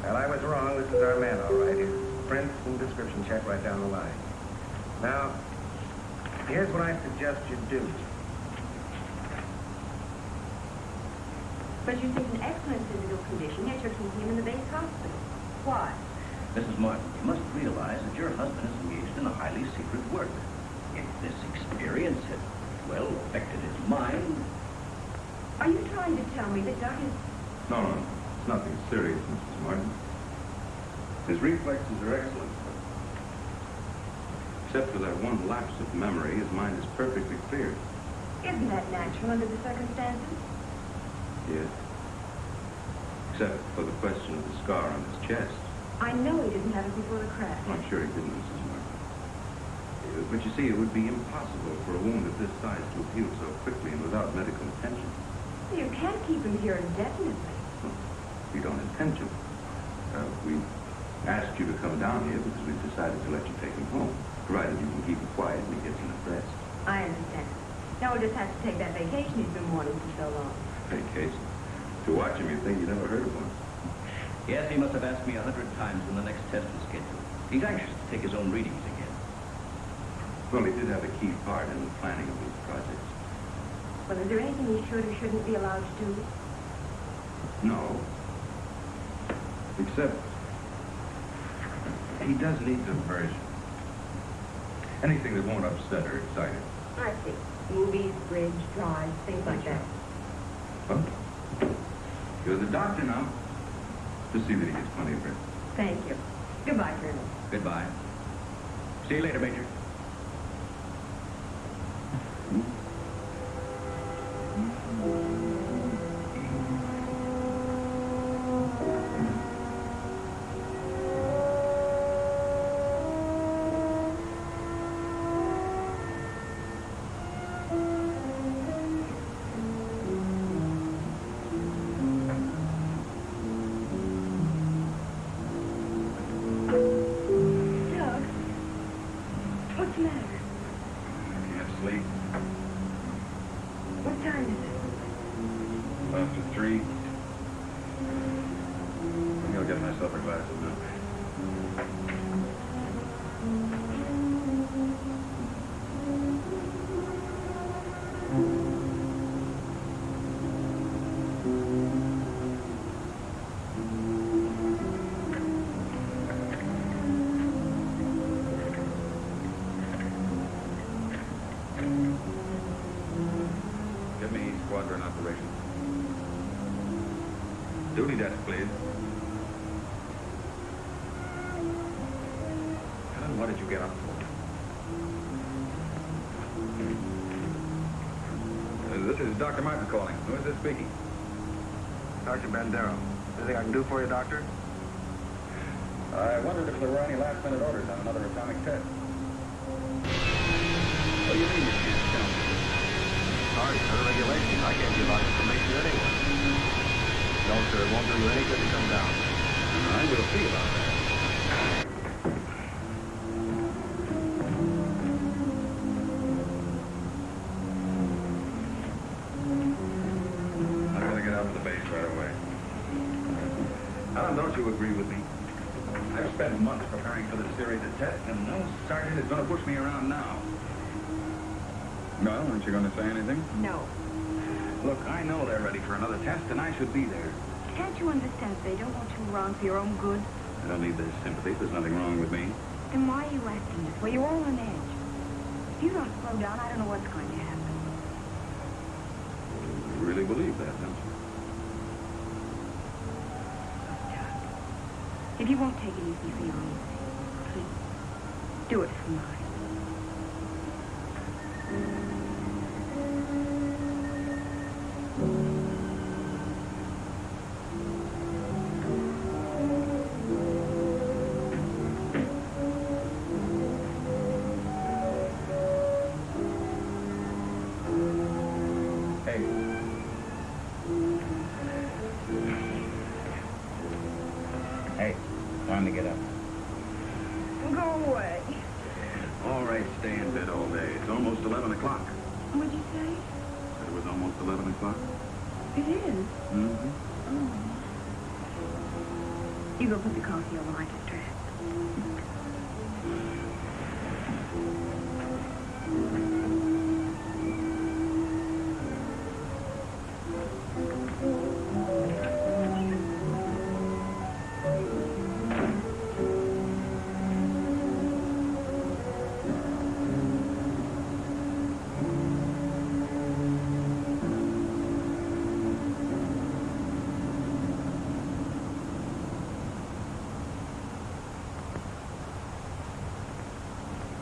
Well, I was wrong. This is our man, all right. His prints and description check right down the line. Now, here's what I suggest you do. But you seem in excellent physical condition, yet you're keeping him in the base hospital. Why? Mrs. Martin, you must realize that your husband is engaged in a highly secret work. If this experience had, well, affected his mind... Are you trying to tell me that Doc is... No. It's nothing serious, Mrs. Martin. His reflexes are excellent. Except for that one lapse of memory, his mind is perfectly clear. Isn't that natural under the circumstances? Yes. Except for the question of the scar on his chest. I know he didn't have it before the crash. I'm sure he didn't, Mrs. Martin. But you see, it would be impossible for a wound of this size to heal so quickly and without medical attention. You can't keep him here indefinitely. We don't intend to. We asked you to come down here because we've decided to let you take him home, provided you can keep him quiet and he gets enough rest. I understand. Now we'll just have to take that vacation he's been wanting for so long. Vacation? To watch him, you'd think you never heard of one. Yes, he must have asked me 100 times when the next test was scheduled. He's anxious to take his own readings again. Well, he did have a key part in the planning of these projects. Well, is there anything he should or shouldn't be allowed to do? No. Except, he does need diversion. Anything that won't upset or excite him. I see. Movies, bridge, drives, things like that. Well, you're the doctor now. Just see that he gets plenty of rest. Thank you. Goodbye, Colonel. Goodbye. See you later, Major. Quadrant operation. Duty desk, please. Helen, what did you get up for? This is Dr. Martin calling. Who is this speaking? Dr. Bandero. Anything I can do for you, Doctor? I wondered if there were any last-minute orders on another atomic test. What do you mean you can't tell me? Sorry, it's under regulation. I can't give out information anyway. No, sir, it won't do you any good to come down. I will see about that. I'm going to get out to the base right away. Alan, don't you agree with me? I've spent months preparing for this series of tests, and no sergeant is going to push me around now. Well, aren't you going to say anything? No. Look, I know they're ready for another test, and I should be there. Can't you understand they don't want you around for your own good? I don't need their sympathy. There's nothing wrong with me. Then why are you acting this way? You're all on edge. If you don't slow down, I don't know what's going to happen. You really believe that, don't you? If you won't take it easy for your own sake, please, do it for mine. Hey, time to get up. Go away. All right, stay in bed all day. It's almost 11 o'clock. What'd you say? Said it was almost 11 o'clock. It is? Mm-hmm. Oh. You go put the coffee over my distress.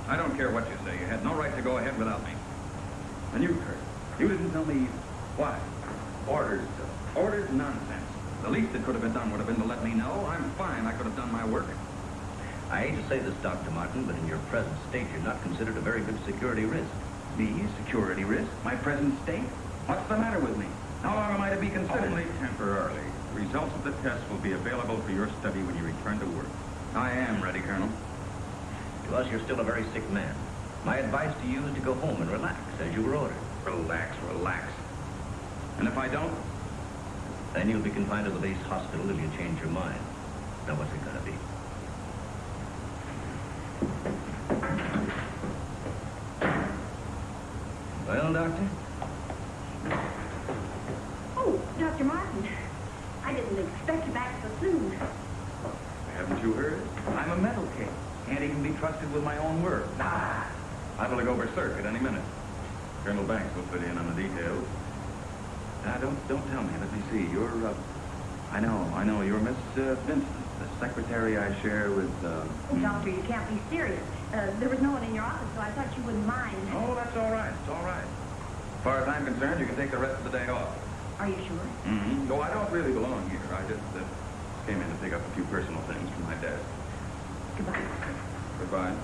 I don't care what you say. You had no right to go ahead without me. And you, Kurt, you didn't tell me why. Orders. Orders? Nonsense. The least that could have been done would have been to let me know. I'm fine. I could have done my work. I hate to say this, Dr. Martin, but in your present state, you're not considered a very good security risk. Me? Security risk? My present state? What's the matter with me? How long am I to be considered? Only temporarily. Results of the test will be available for your study when you return to work. I am ready, Colonel. To us, you're still a very sick man. My advice to you is to go home and relax, as you were ordered. Relax, relax. And if I don't? Then you'll be confined to the base hospital till you change your mind. Now, what's it gonna be? Well, Doctor? Oh, Dr. Martin. I didn't expect you back so soon. Haven't you heard? I'm a metal king. Can't even be trusted with my own work. Liable to go berserk at any minute. Colonel Banks will fit in on the details. Now, don't tell me. Let me see. You're, I know. You're Miss Vincent, the secretary I share with, Oh, Doctor, you can't be serious. There was no one in your office, so I thought you wouldn't mind. Oh, that's all right. It's all right. As far as I'm concerned, you can take the rest of the day off. Are you sure? Mm-hmm. No, I don't really belong here. I just came in to pick up a few personal things from my desk. Goodbye. Goodbye.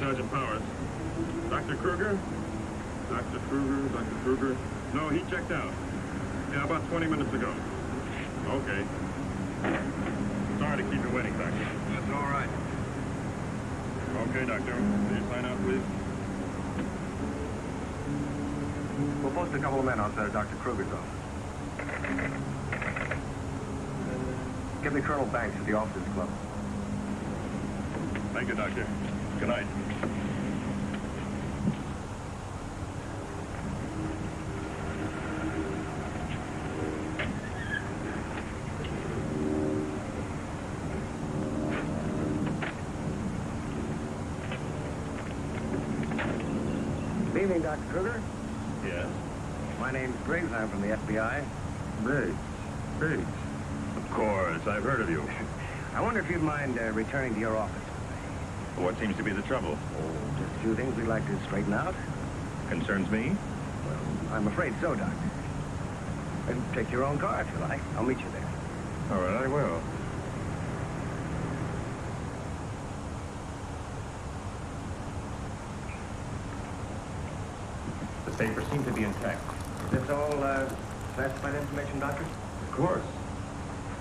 Sergeant Powers. Dr. Kruger? Dr. Kruger? No, he checked out. Yeah, about 20 minutes ago. Okay. Sorry to keep you waiting, Doctor. That's all right. Okay, Doctor. Will you sign out, please? We'll post a couple of men outside of Dr. Kruger's office. Give me Colonel Banks at the Officers Club. Thank you, Doctor. Good night. Good evening, Dr. Kruger. Yes? My My name's Briggs. I'm from the FBI. Briggs. Briggs. Of course, I've heard of you. I wonder if you'd mind returning to your office. What seems to be the trouble? Oh, just a few things we'd like to straighten out. Concerns me? Well, I'm afraid so, Doctor. Take your own car if you like. I'll meet you there. All right, I will. The papers seem to be intact. Is this all classified information, Doctor? Of course.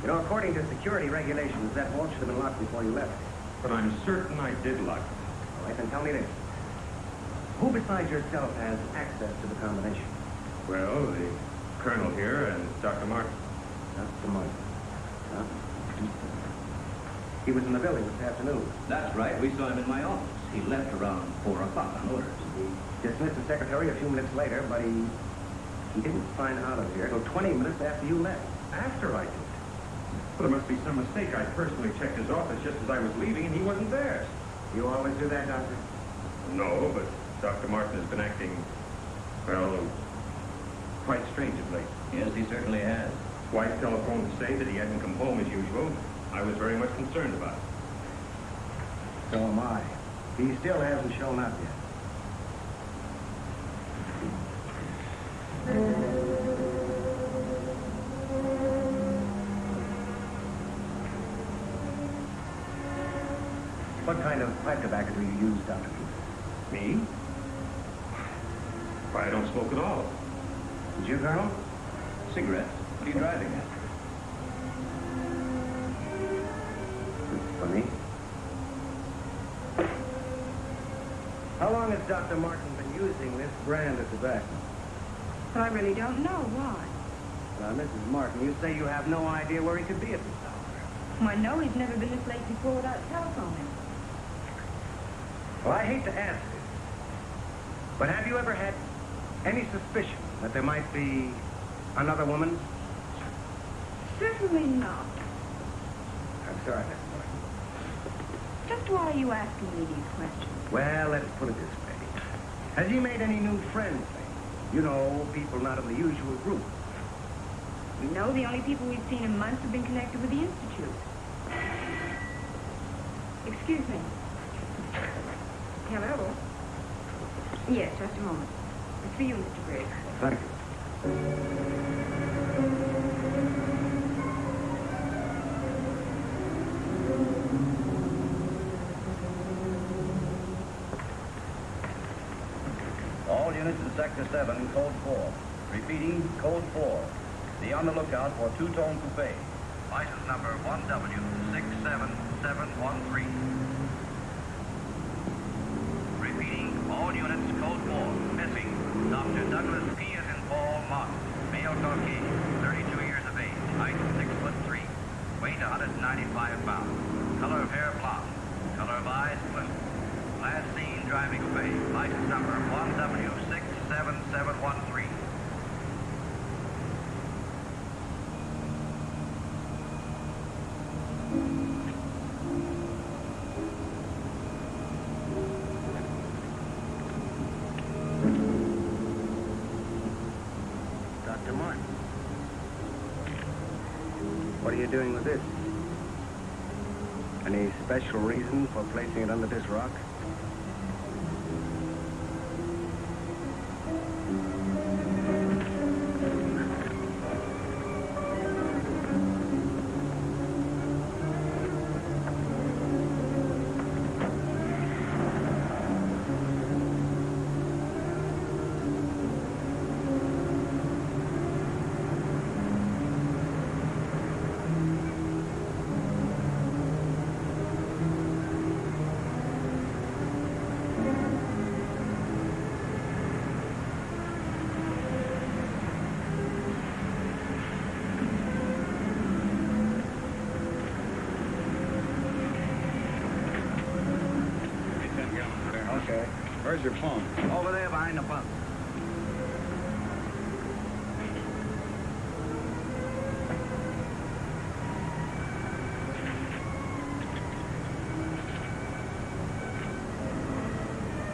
You know, according to security regulations, that vault should have been locked before you left. But I'm certain I did lock it. All right, then tell me this. Who besides yourself has access to the combination? Well, the Colonel here and Dr. Martin. Dr. Martin. Huh? He was in the building this afternoon. That's right. We saw him in my office. He left around 4 o'clock on orders. He dismissed the secretary a few minutes later, but he didn't sign out of here until 20 minutes after you left. After I did. Well, there must be some mistake. I personally checked his office just as I was leaving, and he wasn't there. You always do that, Doctor? No, but Dr. Martin has been acting, well, quite strange of late. Yes, he certainly has. Wife telephoned to say that he hadn't come home as usual. I was very much concerned about it. So am I. He still hasn't shown up yet. What kind of pipe tobacco do you use, Dr. Cooper? Me? Why, I don't smoke at all. Did you, Colonel? Cigarettes. What are you driving at? Funny. How long has Dr. Martin been using this brand of tobacco? But I really don't know. Why? Now, Mrs. Martin, you say you have no idea where he could be at this hour. Well, I know he's never been this late before without telephoning. Well, I hate to ask this, but have you ever had any suspicion that there might be another woman? Certainly not. I'm sorry, Mrs. Martin. Just why are you asking me these questions? Well, let's put it this way. Has he made any new friends? You know, people not in the usual group. We know the only people we've seen in months have been connected with the Institute. Excuse me. Hello? Yes, just a moment. It's for you, Mr. Briggs. Thank you. All units in Sector 7, Code 4. Repeating, Code 4. Be on the lookout for two-tone coupe. License number 1W67713. Repeating, all units, Code 4. Missing, Dr. Douglas P. as in Paul Martin. Male Caucasian, 32 years of age. Height 6'3". Weight 195 pounds. Color of hair blonde. Color of eyes blue. Last seen driving away. License number 1W67713. Dr. Martin. What are you doing with this? Any special reason for placing it under this rock? Okay. Where's your phone? Over there behind the bunk.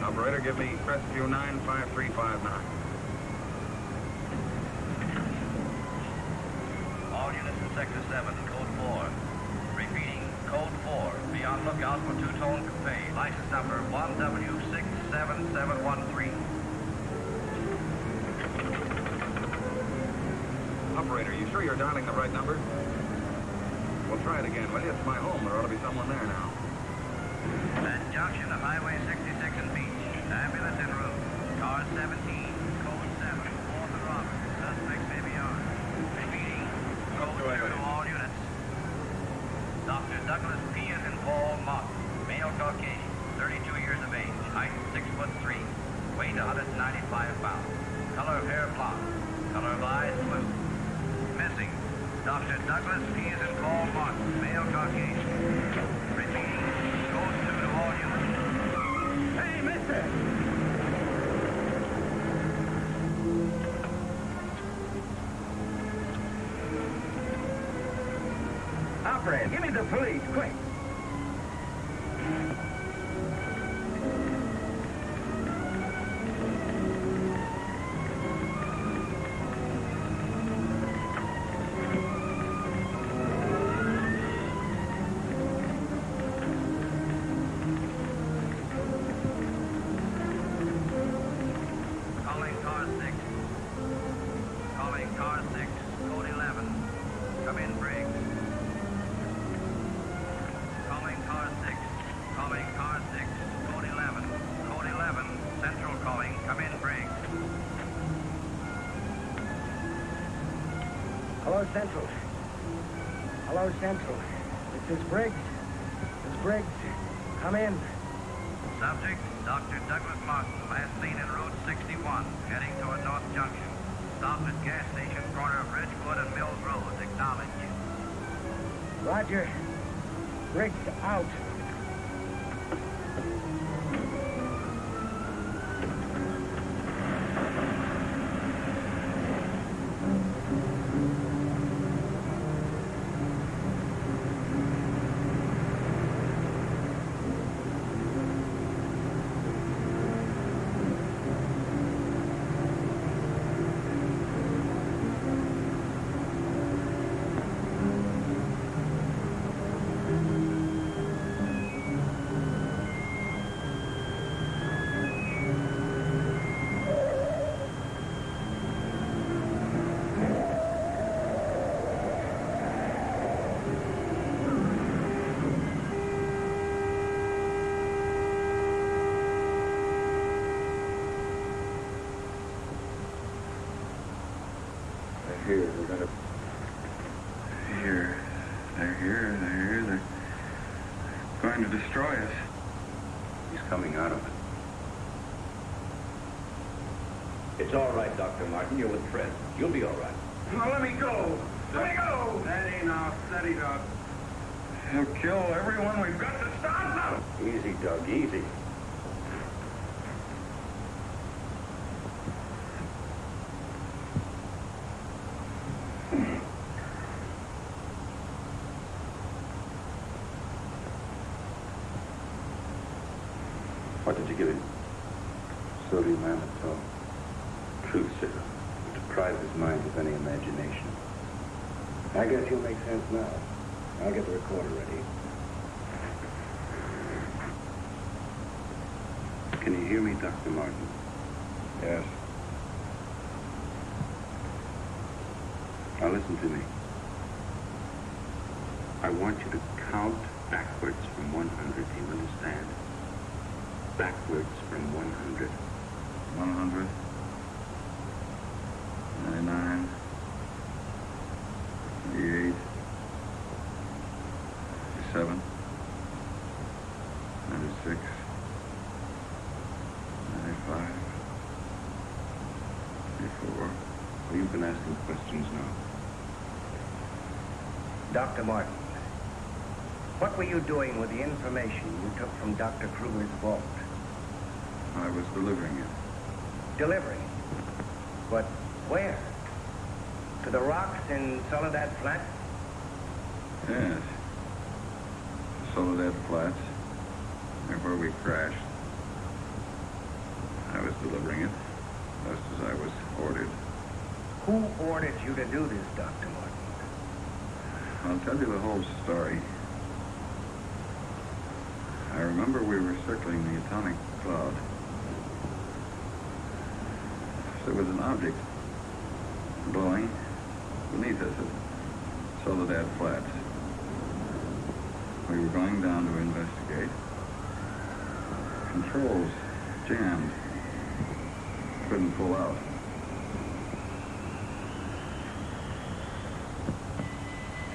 Operator, give me Crestview 95359. Sector 7, Code 4. Repeating, Code 4. Be on lookout for two-tone coupe. License number 1W67713. Operator, you sure you're dialing the right number? We'll try it again, will you? It's my home. There ought to be someone there now. At junction of Highway 66 and Beach. Ambulance en route. Car 17, Code 7, 4th and Robert. Suspect may be on. Repeating, Code 2 to all units. Dr. Douglas P. as in Paul Martin. Male Caucasian, 32 years of age. Height 6'3". Weight 195 pounds. Color of hair blonde. Color of eyes blue. Missing, Dr. Douglas P. as in Paul Martin. Male Caucasian. Repeating, Code 2 to all units. Hey, mister! Operator, give me the police, quick. Calling car 6. Calling car 6, Code 11. Come in, Briggs. Calling car 6. Calling car 6, Code 11. Code 11, Central calling. Come in, Briggs. Hello, Central. Hello, Central. This is Briggs. This is Briggs. Come in. Subject, Dr. Douglas Martin, last seen en route 61, heading toward North Junction. Stopped at gas station, corner of Ridgewood and Mills Road. Acknowledge. Roger. Briggs out. Here, they're gonna... Here. They're here, they're here, they're going to destroy us. He's coming out of it. It's all right, Dr. Martin. You're with Fred. You'll be all right. Now let me go. Let me go. Steady now, steady, Doc. He'll kill everyone. We've got to stop now. Easy, Doug, easy. What did you give him? Sodium amytal. Truth serum. Deprive his mind of any imagination. I guess you'll make sense now. I'll get the recorder ready. Can you hear me, Dr. Martin? Yes. Now listen to me. I want you to count backwards from 100. Do you understand? Backwards from 100. 100. 99. 88. 87. 96. 95. 94. Well, you've been asking questions now. Dr. Martin, what were you doing with the information you took from Dr. Kruger's vault? I was delivering it. Delivering it? But where? To the rocks in Soledad Flats? Yes. Soledad Flats. There where we crashed. I was delivering it, just as I was ordered. Who ordered you to do this, Dr. Martin? I'll tell you the whole story. I remember we were circling the atomic cloud. There was an object blowing beneath us at Soledad Flats. We were going down to investigate. Controls jammed. Couldn't pull out.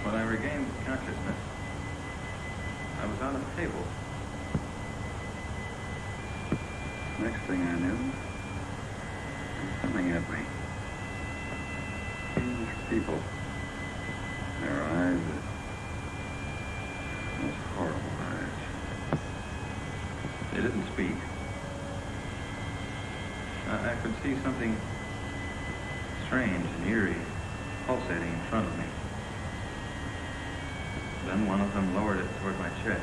When I regained consciousness, I was on a table. Next thing I knew, coming at me. Huge people. Their eyes, those horrible eyes. They didn't speak. I could see something strange and eerie pulsating in front of me. Then one of them lowered it toward my chest.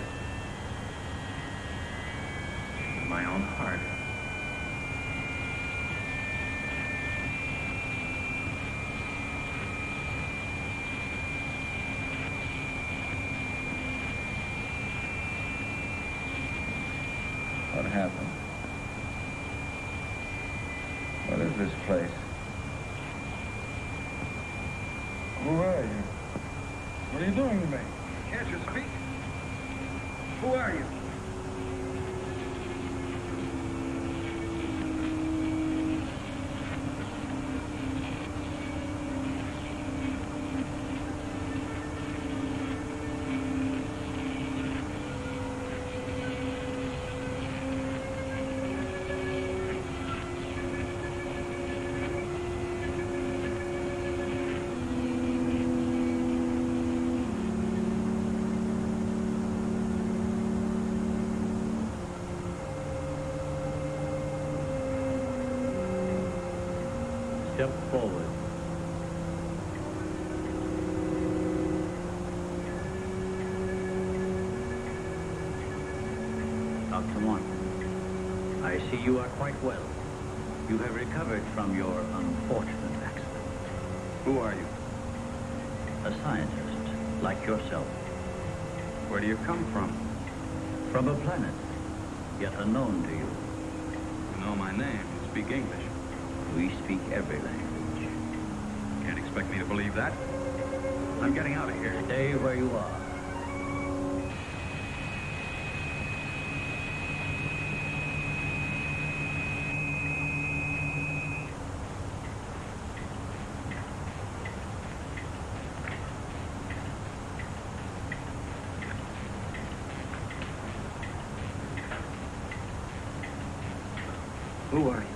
My own heart. What happened? What is this place? Who are you? What are you doing to me? Can't you speak? Who are you? Step forward. Dr. One, I see you are quite well. You have recovered from your unfortunate accident. Who are you? A scientist, like yourself. Where do you come from? From a planet, yet unknown to you. You know my name. You speak English. We speak every language. Can't expect me to believe that. I'm getting out of here. Stay where you are. Who are you?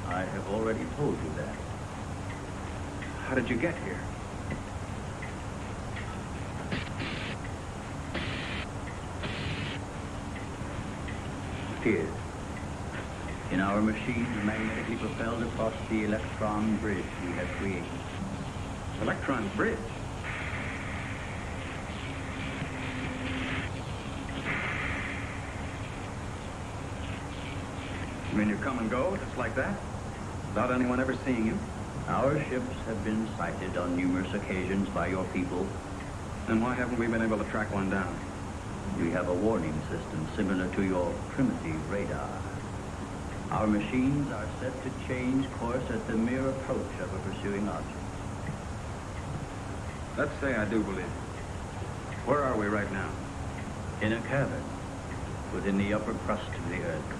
I have already told you that. How did you get here? Here. In our machine, magnetically propelled across the electron bridge we have created. Electron bridge? You mean you come and go, just like that? Without anyone ever seeing you? Our ships have been sighted on numerous occasions by your people. Then why haven't we been able to track one down? We have a warning system similar to your primitive radar. Our machines are set to change course at the mere approach of a pursuing object. Let's say I do believe it. Where are we right now? In a cavern within the upper crust of the Earth.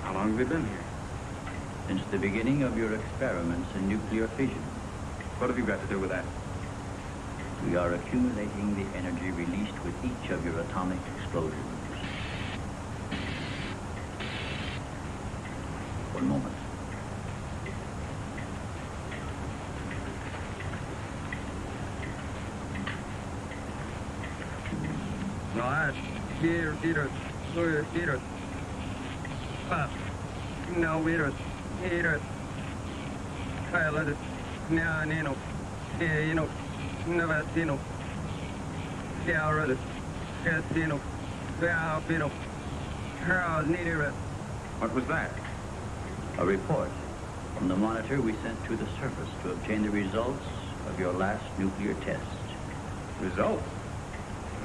How long have you been here? Since the beginning of your experiments in nuclear fission. What have you got to do with that? We are accumulating the energy released with each of your atomic explosions. One moment. What was that? A report from the monitor we sent to the surface to obtain the results of your last nuclear test. Results?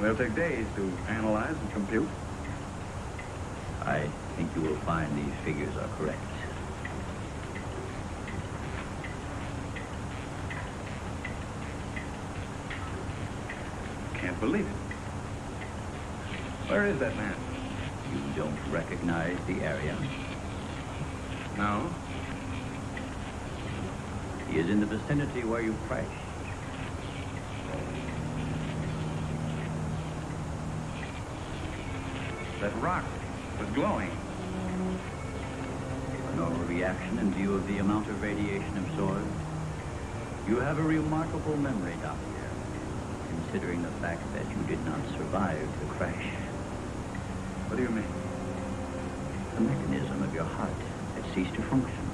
They'll take days to analyze and compute. I think you will find these figures are correct. Can't believe it. Where is that man? You don't recognize the area? No. He is in the vicinity where you crashed. That rock was glowing. A normal reaction in view of the amount of radiation absorbed. You have a remarkable memory, Doctor, considering the fact that you did not survive the crash. What do you mean? The mechanism of your heart had ceased to function.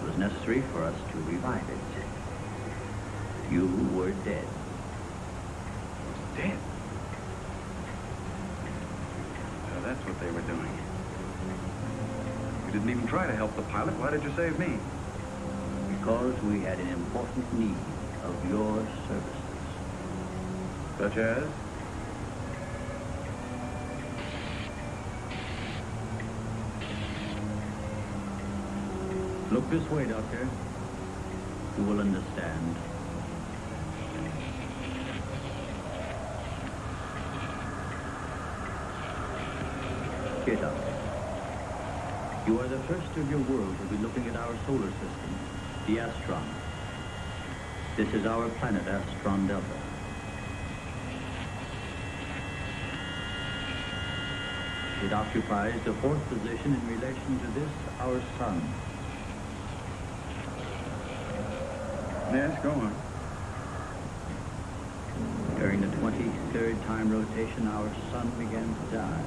It was necessary for us to revive it. You were dead. Dead? So that's what they were doing. You didn't even try to help the pilot. Why did you save me? Because we had an important need of your services. Such as? Look this way, Doctor. You will understand. Here, Doctor. You are the first of your world to be looking at our solar system, the Astron. This is our planet, Astron Delta. It occupies the fourth position in relation to this, our sun. Yes, go on. During the 23rd time rotation, our sun began to die.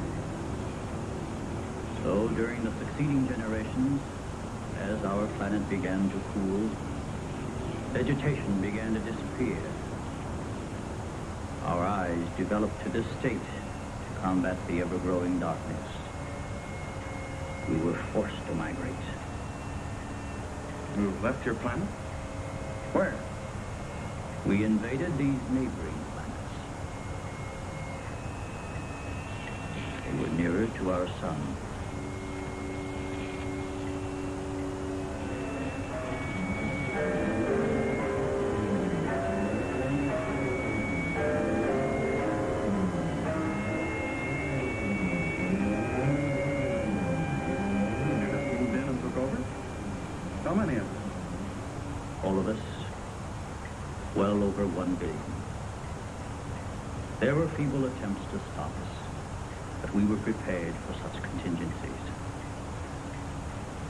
So during the succeeding generations, as our planet began to cool, vegetation began to disappear. Our eyes developed to this state to combat the ever-growing darkness. We were forced to migrate. You left your planet? Where? We invaded these neighboring planets. They were nearer to our sun. How many of us? All of us, well over 1 billion. There were feeble attempts to stop us, but we were prepared for such contingencies.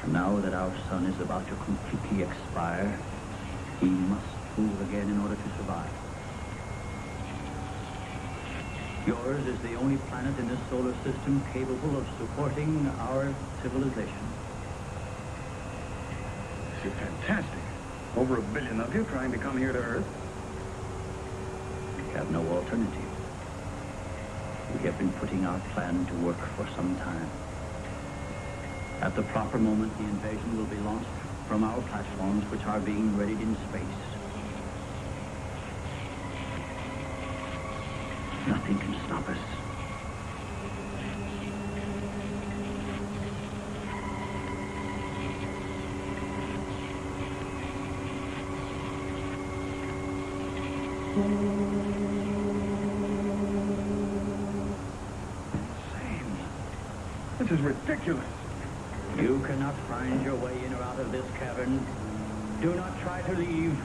And now that our sun is about to completely expire, we must move again in order to survive. Yours is the only planet in this solar system capable of supporting our civilization. You're fantastic. Over 1 billion of you trying to come here to Earth. We have no alternative. We have been putting our plan to work for some time. At the proper moment, the invasion will be launched from our platforms, which are being readied in space. Nothing can stop us. Insane. This is ridiculous. You cannot find your way in or out of this cavern. Do not try to leave.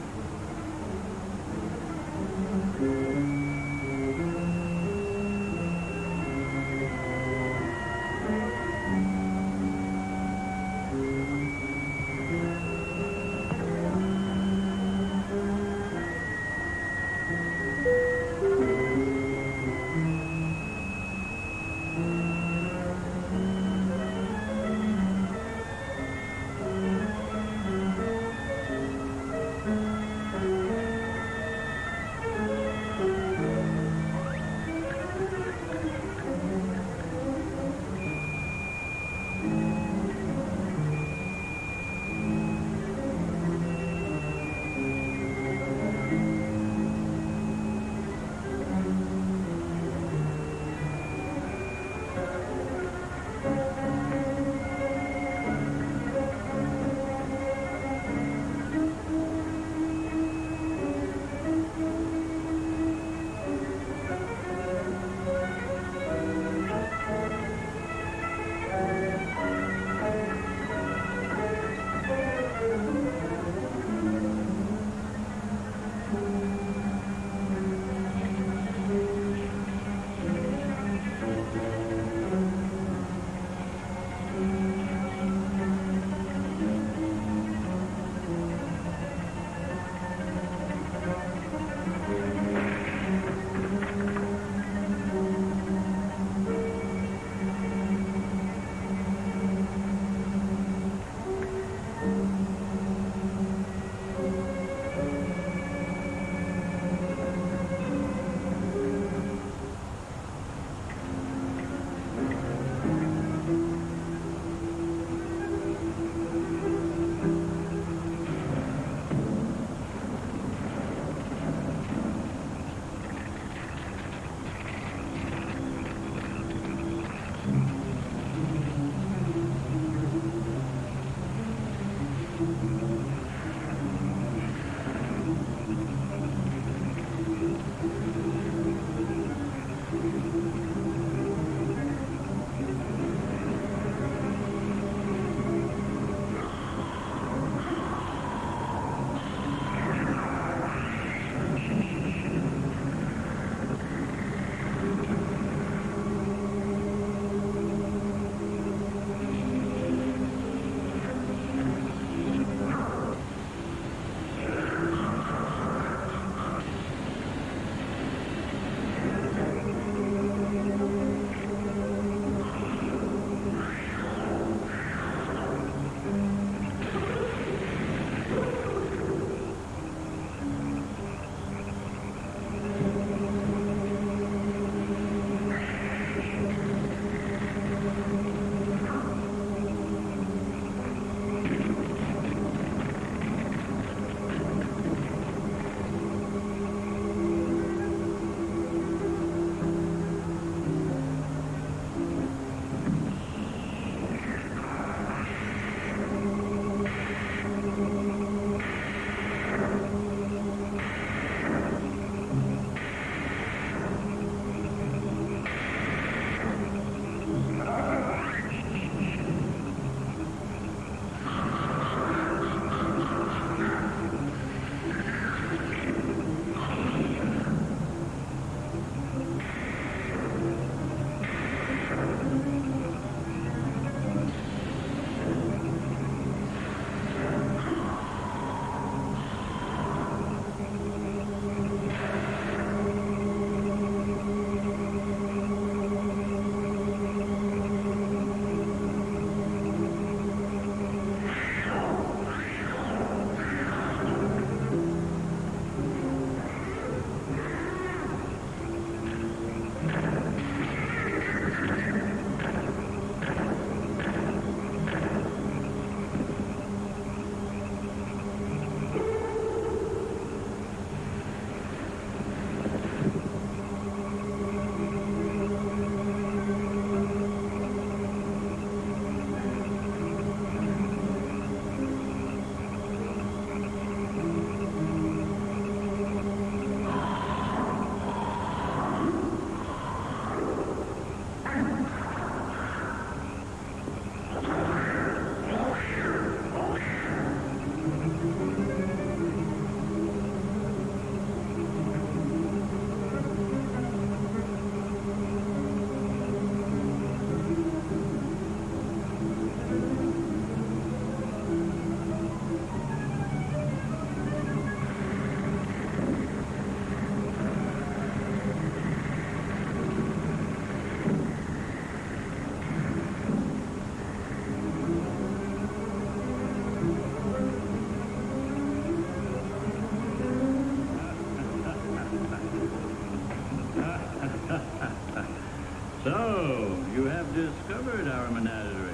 discovered our menagerie.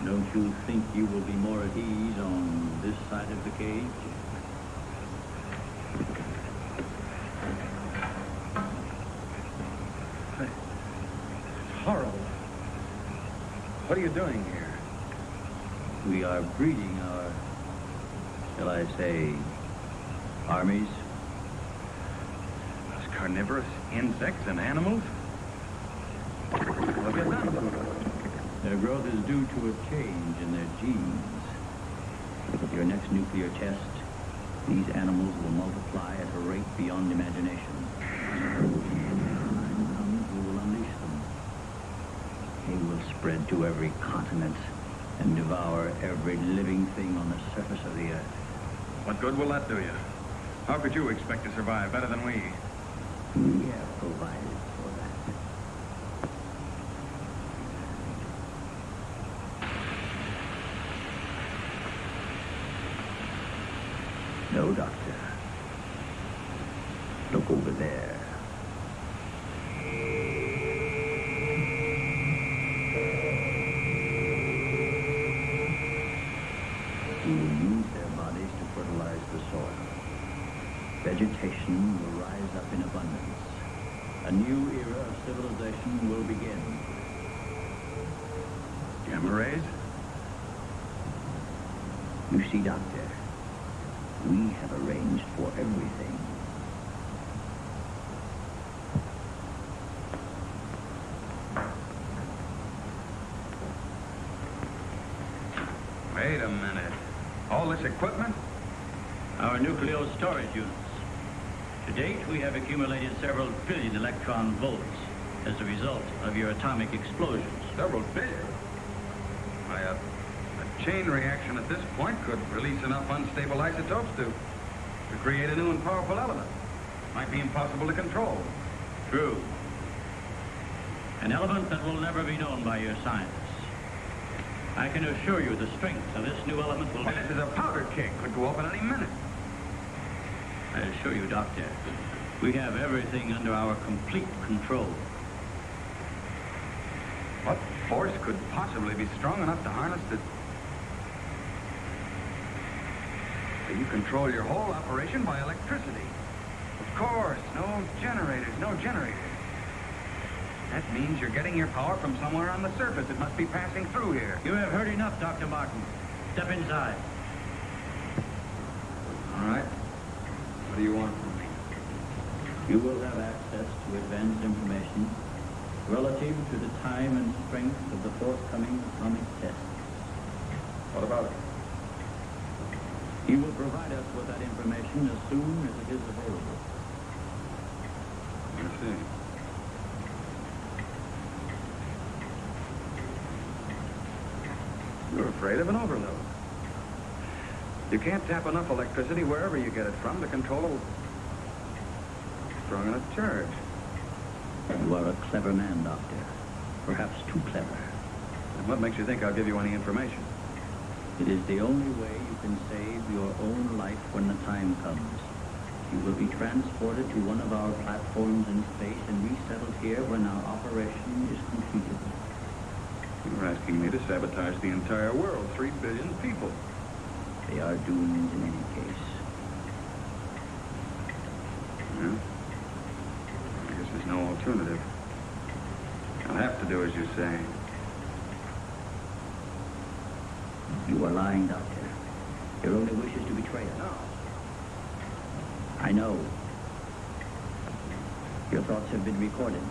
Don't you think you will be more at ease on this side of the cage? It's horrible. What are you doing here? We are breeding our, shall I say, armies. Those carnivorous insects and animals? Look at them. Their growth is due to a change in their genes. With your next nuclear test, these animals will multiply at a rate beyond imagination. When the time comes, we will unleash them. They will spread to every continent and devour every living thing on the surface of the earth. What good will that do you? How could you expect to survive better than we? We have provided for that. No, Doctor. Look over there. We will use their bodies to fertilize the soil. Vegetation will rise up in abundance. A new era of civilization will begin. Gamma rays? You see, Doctor, we have arranged for everything. Wait a minute. All this equipment? Our nuclear storage units. To date, we have accumulated several billion electron volts as a result of your atomic explosions. Several billion? Why, a chain reaction at this point could release enough unstable isotopes to create a new and powerful element. Might be impossible to control. True. An element that will never be known by your scientists. I can assure you the strength of this new element will be... This is a powder keg. Could go off at any minute. I assure you, Doctor, we have everything under our complete control. What force could possibly be strong enough to harness the... You control your whole operation by electricity. Of course, no generators. That means you're getting your power from somewhere on the surface. It must be passing through here. You have heard enough, Dr. Martin. Step inside. All right. What do you want from me? You will have access to advanced information relative to the time and strength of the forthcoming atomic test. What about it? You will provide us with that information as soon as it is available. I see. You're afraid of an overload. You can't tap enough electricity wherever you get it from to control a strong enough charge. You are a clever man, Doctor. Perhaps too clever. And what makes you think I'll give you any information? It is the only way you can save your own life when the time comes. You will be transported to one of our platforms in space and resettled here when our operation is completed. You're asking me to sabotage the entire world, 3 billion people. They are doomed in any case. Yeah? I guess there's no alternative. I'll have to do as you say. You are lying, Doctor. Your only wish is to betray us. No. I know. Your thoughts have been recorded.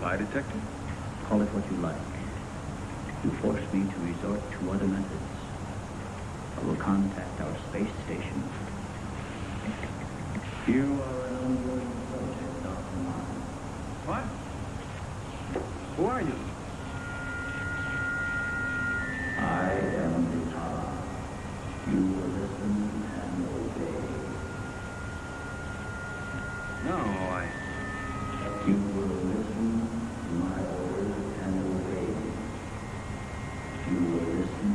Lie detector? Call it what you like. You force me to resort to other methods. I will contact our space station. You are an ongoing subject, Dr. Martin. What? Who are you? I am the Paro. You will listen and obey. No, You will listen to my orders and obey. You will listen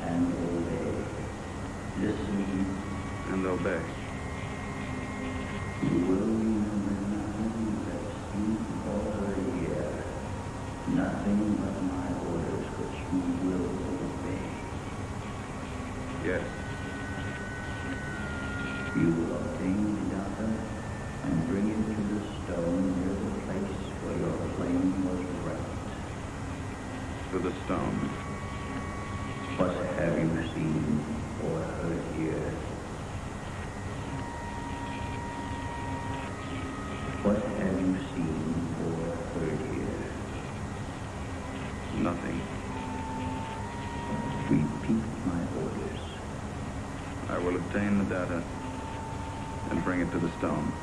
and obey. Listen and obey. You will remember nothing you have seen already. You will obtain the data and bring it to the stone near the place where your plane was wrecked. To the stone. What have you seen or heard here? What have you seen or heard here? Nothing. Repeat my orders. I will obtain the data and bring it to the stone.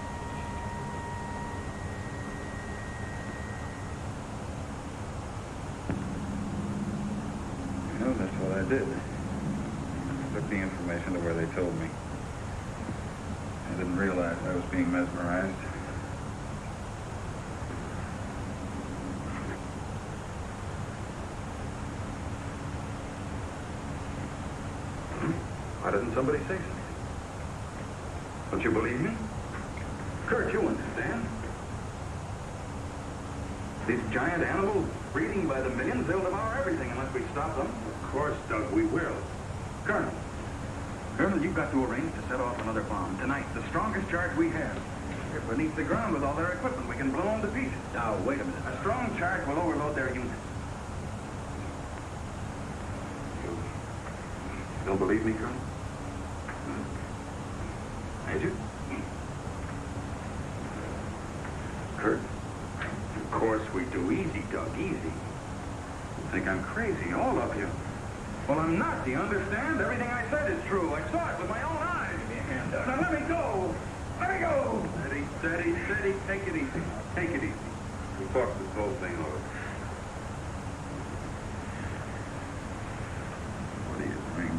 Well, that's what I did. Took the information to where they told me. I didn't realize I was being mesmerized. Why doesn't somebody say something? Don't you believe me? Kurt, you understand. These giant animals breeding by the millions, they'll devour everything unless we stop them. Of course, Doug, we will. Colonel, you've got to arrange to set off another bomb tonight. The strongest charge we have. They're beneath the ground with all their equipment. We can blow them to pieces. Now, wait a minute. A strong charge will overload their unit. You don't believe me, Colonel? Major? Kurt? Of course we do. Easy, Doug, easy. You think I'm crazy, all of you. Well, I'm not, do you understand? Everything I said is true. I saw it with my own eyes. Give me a hand, Doug. Now let me go. Let me go. Steady, steady, steady. Take it easy. Take it easy. We'll talk this whole thing over. What do you think?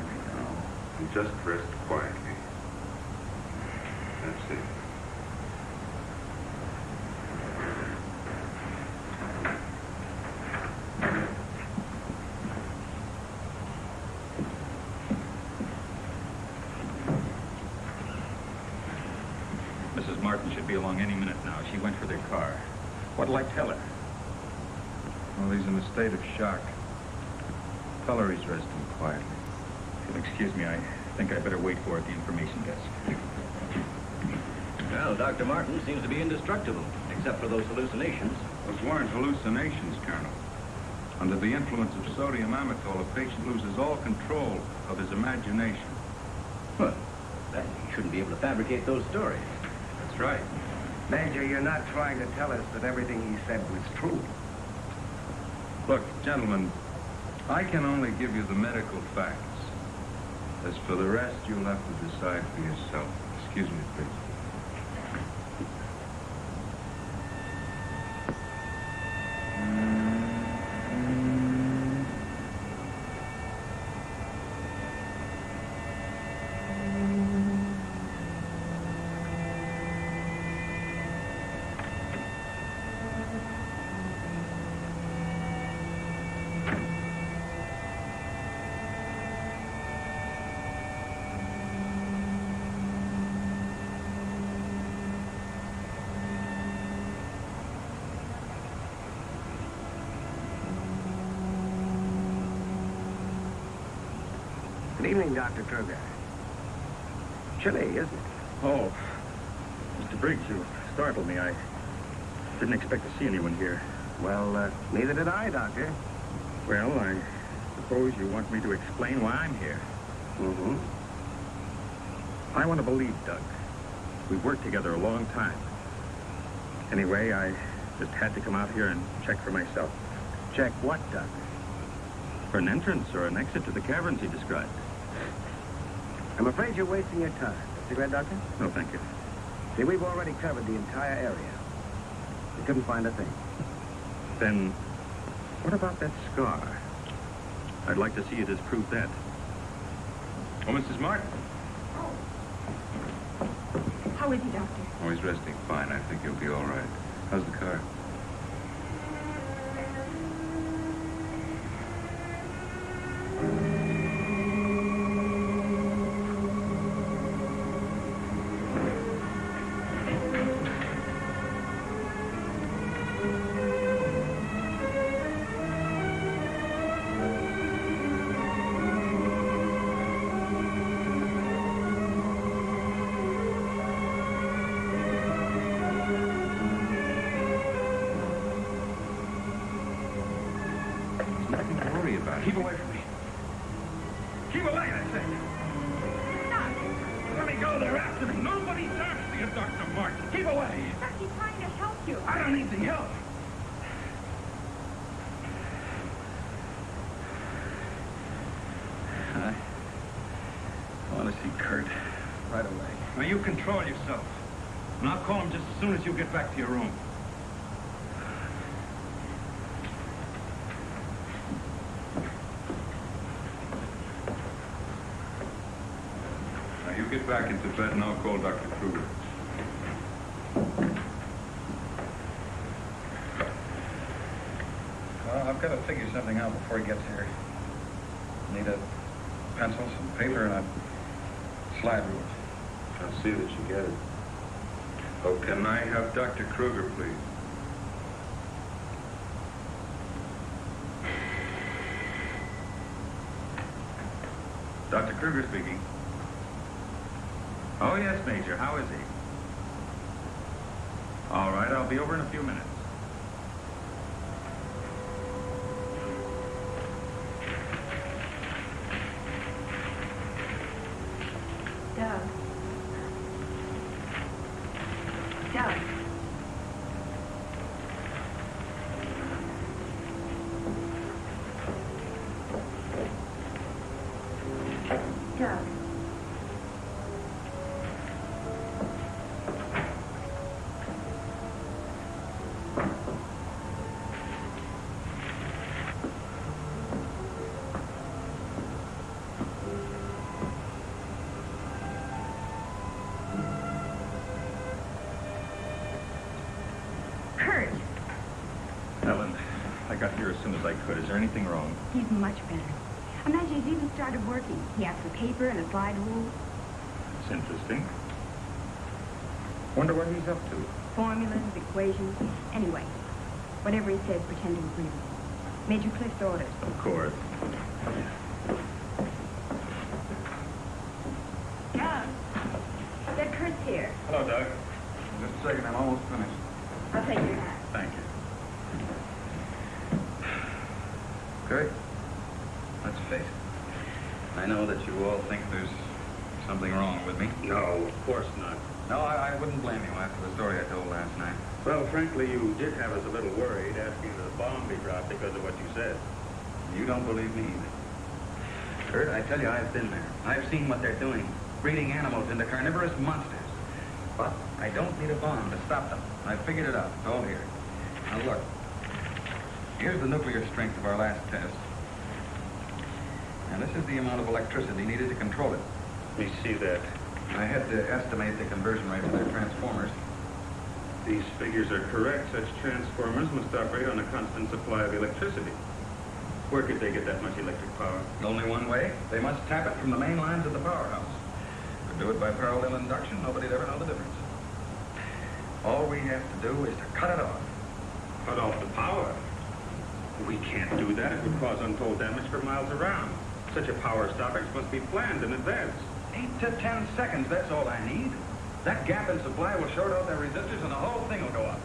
You just rest quietly. That's it. Mrs. Martin should be along any minute now. She went for their car. What'll I tell her? Well, he's in a state of shock. Tell her he's resting quietly. If you'll excuse me, I think I better wait for her at the information desk. Well, Dr. Martin seems to be indestructible, except for those hallucinations. Those weren't hallucinations, Colonel. Under the influence of sodium amytal, a patient loses all control of his imagination. Well, then he shouldn't be able to fabricate those stories. That's right. Major, you're not trying to tell us that everything he said was true. Look, gentlemen, I can only give you the medical facts. As for the rest, you'll have to decide for yourself. Excuse me, please. Good evening, Dr. Kruger. Chilly, isn't it? Oh, Mr. Briggs, you startled me. I didn't expect to see anyone here. Well, neither did I, Doctor. Well, I suppose you want me to explain why I'm here. Mm-hmm. I want to believe, Doug. We've worked together a long time. Anyway, I just had to come out here and check for myself. Check what, Doctor? For an entrance or an exit to the caverns he described. I'm afraid you're wasting your time. Cigarette, Doctor? No, thank you. See, we've already covered the entire area. We couldn't find a thing. Then, what about that scar? I'd like to see you disprove that. Oh, Mrs. Martin. How is he, Doctor? Oh, he's resting fine. I think he'll be all right. How's the car? You're after me. Nobody talks to you, Dr. Martin. Keep away. Sir, he's trying to help you. I don't need the help. I want to see Kurt right away. Now, you control yourself. And I'll call him just as soon as you get back to your room. Now, you get back into bed and I'll call Dr. Kruger. Well, I've got to figure something out before he gets here. Need a pencil, some paper, and a slide rule. I'll see that you get it. Oh, can I have Dr. Kruger, please? Dr. Kruger speaking. Oh, yes, Major. How is he? All right, I'll be over in a few minutes. Doug. Doug. Doug. Kurt. Ellen, I got here as soon as I could. Is there anything wrong? He's much better. Imagine he's even started working. He has a paper and a slide rule. It's interesting. Wonder what he's up to. Formulas, equations. Anyway, whatever he says, pretend to agree with him. Major Cliff's orders. Of course. Doug. That Kurt's here. Hello, Doug. Just a second, I'm almost finished. I'll take your hat. Thank you. Kurt, let's face it. I know that you all think there's something wrong with me. No, of course not. No, I wouldn't blame you after the story I told last night. Well, frankly, you did have us a little worried asking the bomb be dropped because of what you said. You don't believe me either. Kurt, I tell you, I've been there. I've seen what they're doing, breeding animals into carnivorous monsters. But I don't need a bomb to stop them. I figured it out. It's all here. Now look. Here's the nuclear strength of our last test. And this is the amount of electricity needed to control it. We see that. I had to estimate the conversion rate of their transformers. These figures are correct. Such transformers must operate on a constant supply of electricity. Where could they get that much electric power? Only one way. They must tap it from the main lines of the powerhouse. Could do it by parallel induction. Nobody'd ever know the difference. All we have to do is to cut it off. Cut off the power? We can't do that. It would cause untold damage for miles around. Such a power stoppage must be planned in advance. 8 to 10 seconds, that's all I need. That gap in supply will short out their resistors and the whole thing will go up.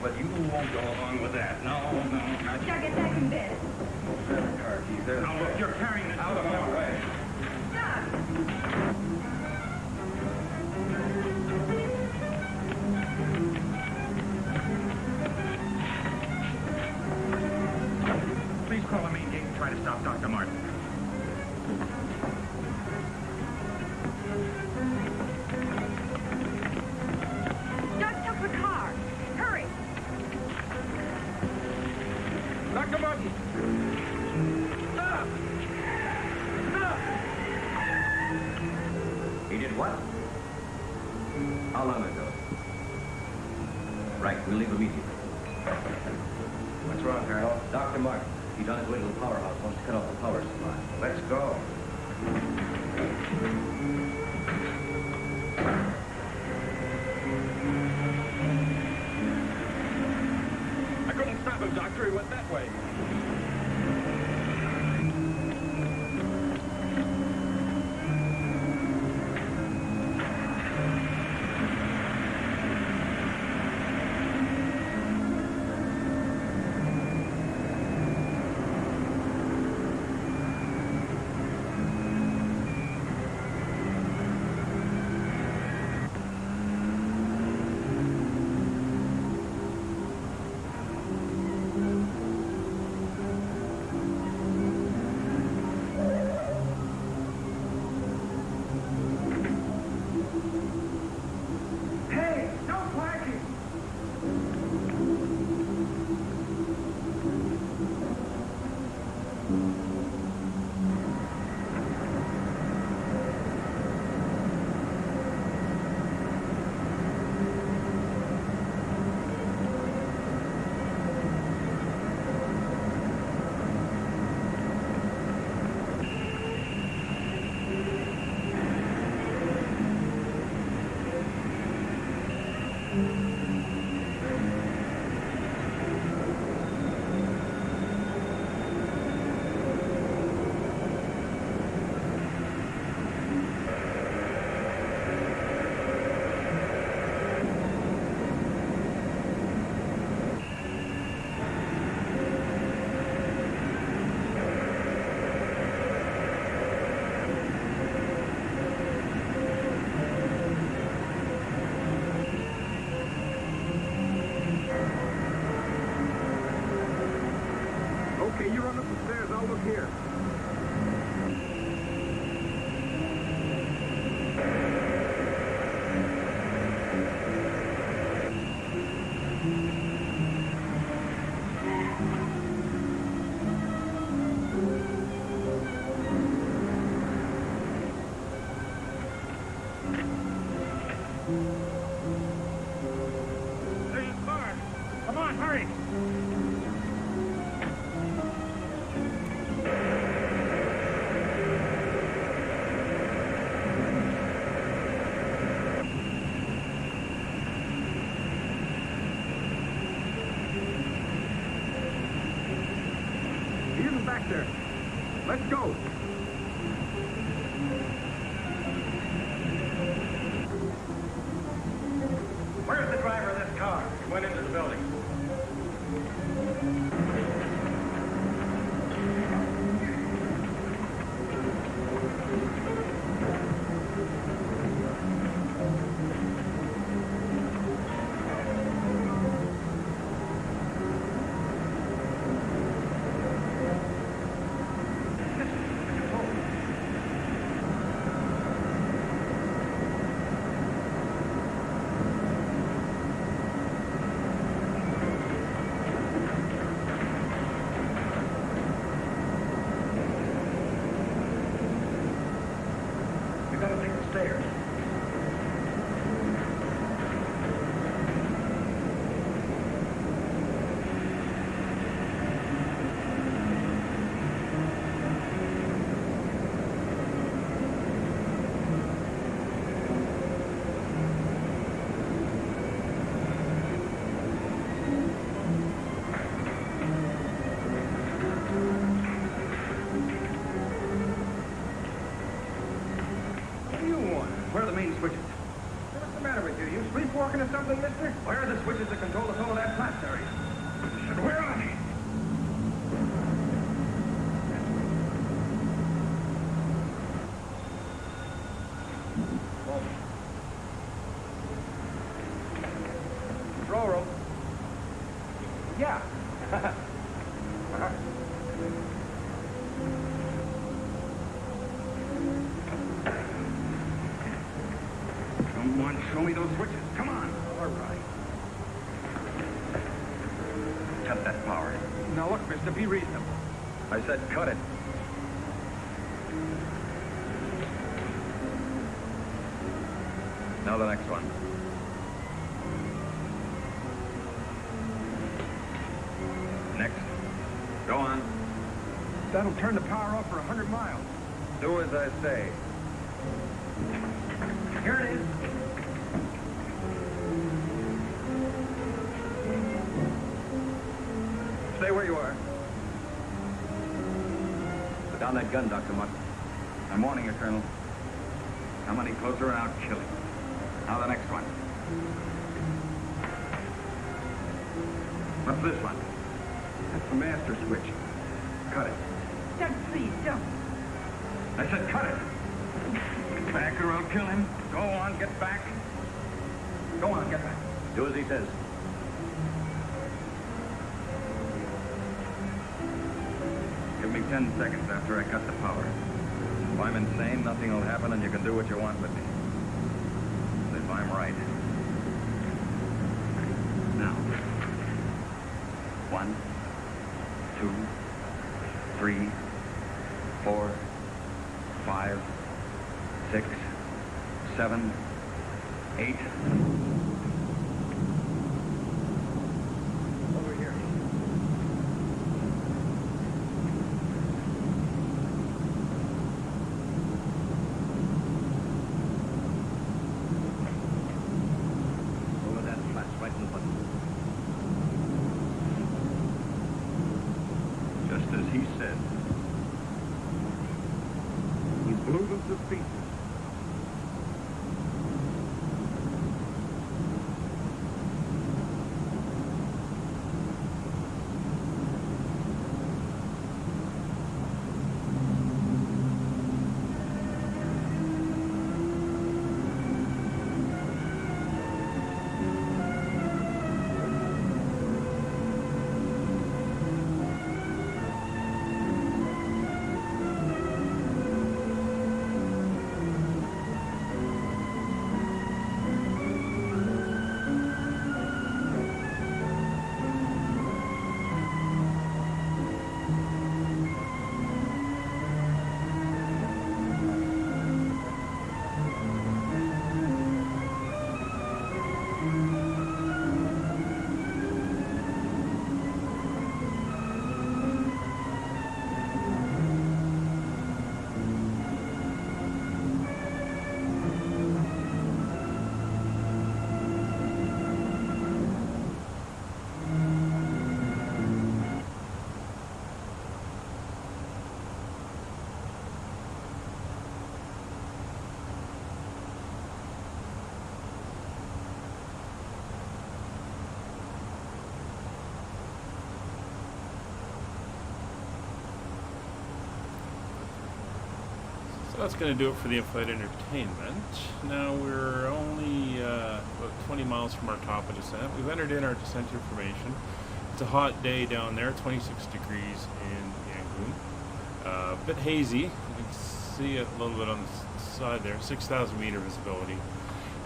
But you won't go along with that. No, not you. Doug, get back in bed. There are the car keys. There. Now, look, you're carrying this Out of my way. Doug. Please call the main gate and try to stop Dr. Martin. Doug took the car. Hurry. Dr. Martin! Stop! Stop! He did what? How long ago? Right, we'll leave immediately. What's wrong, Colonel? Dr. Martin. He's on his way to the powerhouse. Wants to cut off the power supply. Let's go. I couldn't stop him, Doctor. He went that way. Okay, you run up the stairs. I'll look here. There's a car. Come on, hurry. He isn't back there. Let's go. Where's the driver of this car? He went into the building. We gotta take the stairs. What do you want? Where are the main switches? What's the matter with you? You sleepwalking or something, mister? Where are the switches that control the total that blast area? Where are they? Throttle. Yeah. Come on, show me those switches. Come on. All right. Cut that power. Now look, mister, be reasonable. I said cut it. Now the next one. Next. Go on. That'll turn the power off for 100 miles. Do as I say. Here it is. Stay where you are. Put down that gun, Dr. Mutt. I'm warning you, Colonel. Come any closer and I'll kill him. Now the next one. What's this one? That's the master switch. Cut it. Doug, please, don't. I said cut it. Get back or I'll kill him. Go on, get back. Go on, get back. Do as he says. Give me 10 seconds after I cut the power. If I'm insane, nothing will happen and you can do what you want with me. But if I'm right. Now. 1, 2, 3, 4, 5, 6, 7, 8. Over here. Over that of species. So that's going to do it for the in-flight entertainment. Now we're only about 20 miles from our top of descent. We've entered in our descent information. It's a hot day down there, 26 degrees in Yangon. A bit hazy. You can see it a little bit on the side there, 6,000 meter visibility.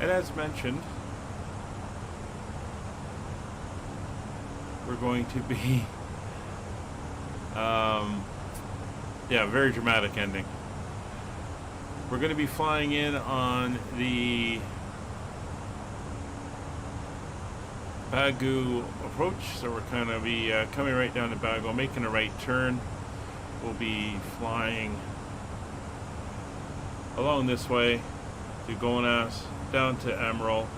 And as mentioned, we're going to be, very dramatic ending. We're going to be flying in on the Bagu approach, so we're going to be coming right down to Bagu, making a right turn. We'll be flying along this way to Gonas, down to Emerald,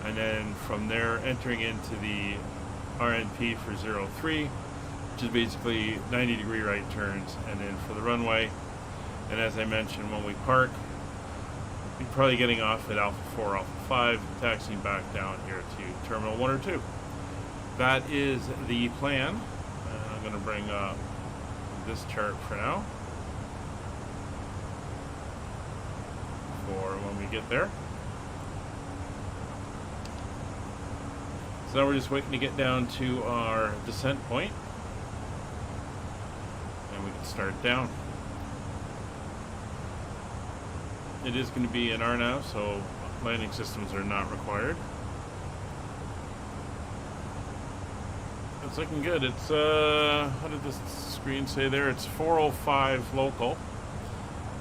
and then from there entering into the RNP for 03, which is basically 90-degree right turns, and then for the runway. And as I mentioned, when we park, we're probably getting off at Alpha 4, Alpha 5, taxiing back down here to Terminal 1 or 2. That is the plan. I'm going to bring up this chart for now, for when we get there. So now we're just waiting to get down to our descent point, and we can start down. It is going to be an RNAV, so landing systems are not required. It's looking good. It's, how did this screen say there? It's 4:05 local.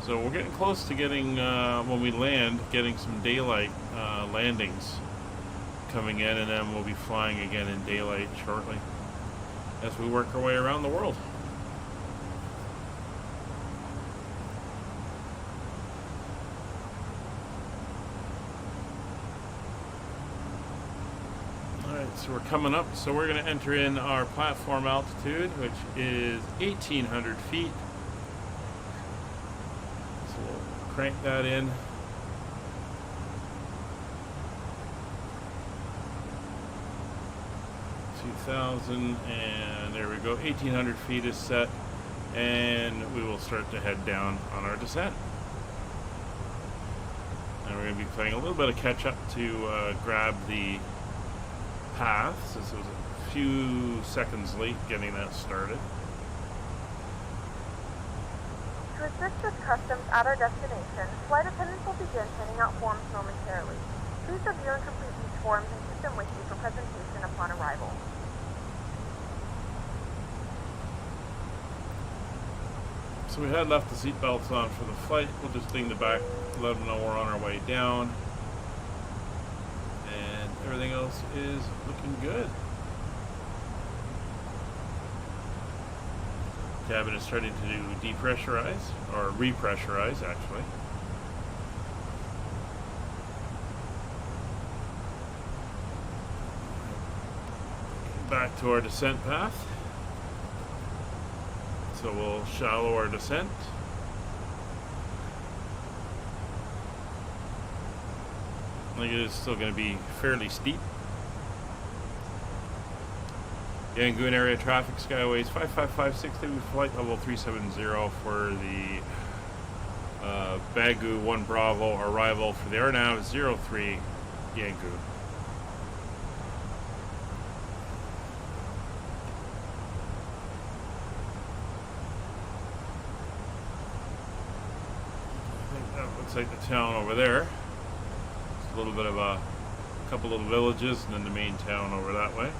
So we're getting close to getting, when we land, getting some daylight landings coming in, and then we'll be flying again in daylight shortly as we work our way around the world. So we're coming up, so we're going to enter in our platform altitude, which is 1,800 feet. So we'll crank that in. And there we go, 1,800 feet is set, and we will start to head down on our descent. And we're going to be playing a little bit of catch up to grab the path, since it was a few seconds late getting that started. To assist with customs at our destination, flight attendants will begin handing out forms momentarily. Please review and complete these forms and keep them with you for presentation upon arrival. So we had left the seatbelts on for the flight. We'll just ding the back, let them know we're on our way down. Everything else is looking good. Cabin is starting to depressurize, or repressurize actually. Back to our descent path. So we'll shallow our descent. think it is still going to be fairly steep. Yangon area traffic, Skyways 5556, flight level 370 for the Bagu 1 Bravo arrival for the AirNav 03 Yangon. Looks like the town over there. It's a little bit of a couple little villages and then the main town over that way.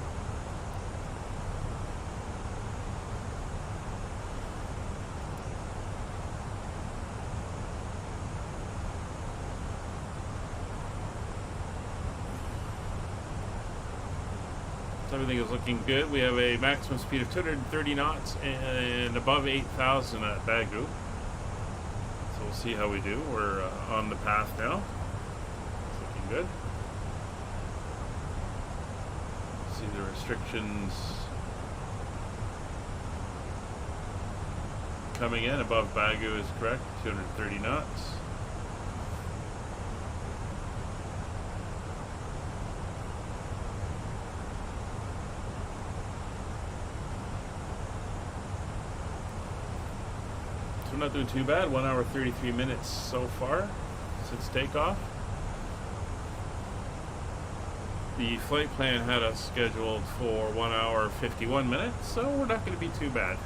Everything is looking good. We have a maximum speed of 230 knots and above 8,000 at Bagu. So we'll see how we do. We're on the path now. It's looking good. See the restrictions coming in. Above Bagu is correct. 230 knots. We're not doing too bad. 1 hour 33 minutes so far since takeoff. The flight plan had us scheduled for 1 hour 51 minutes, so we're not going to be too bad.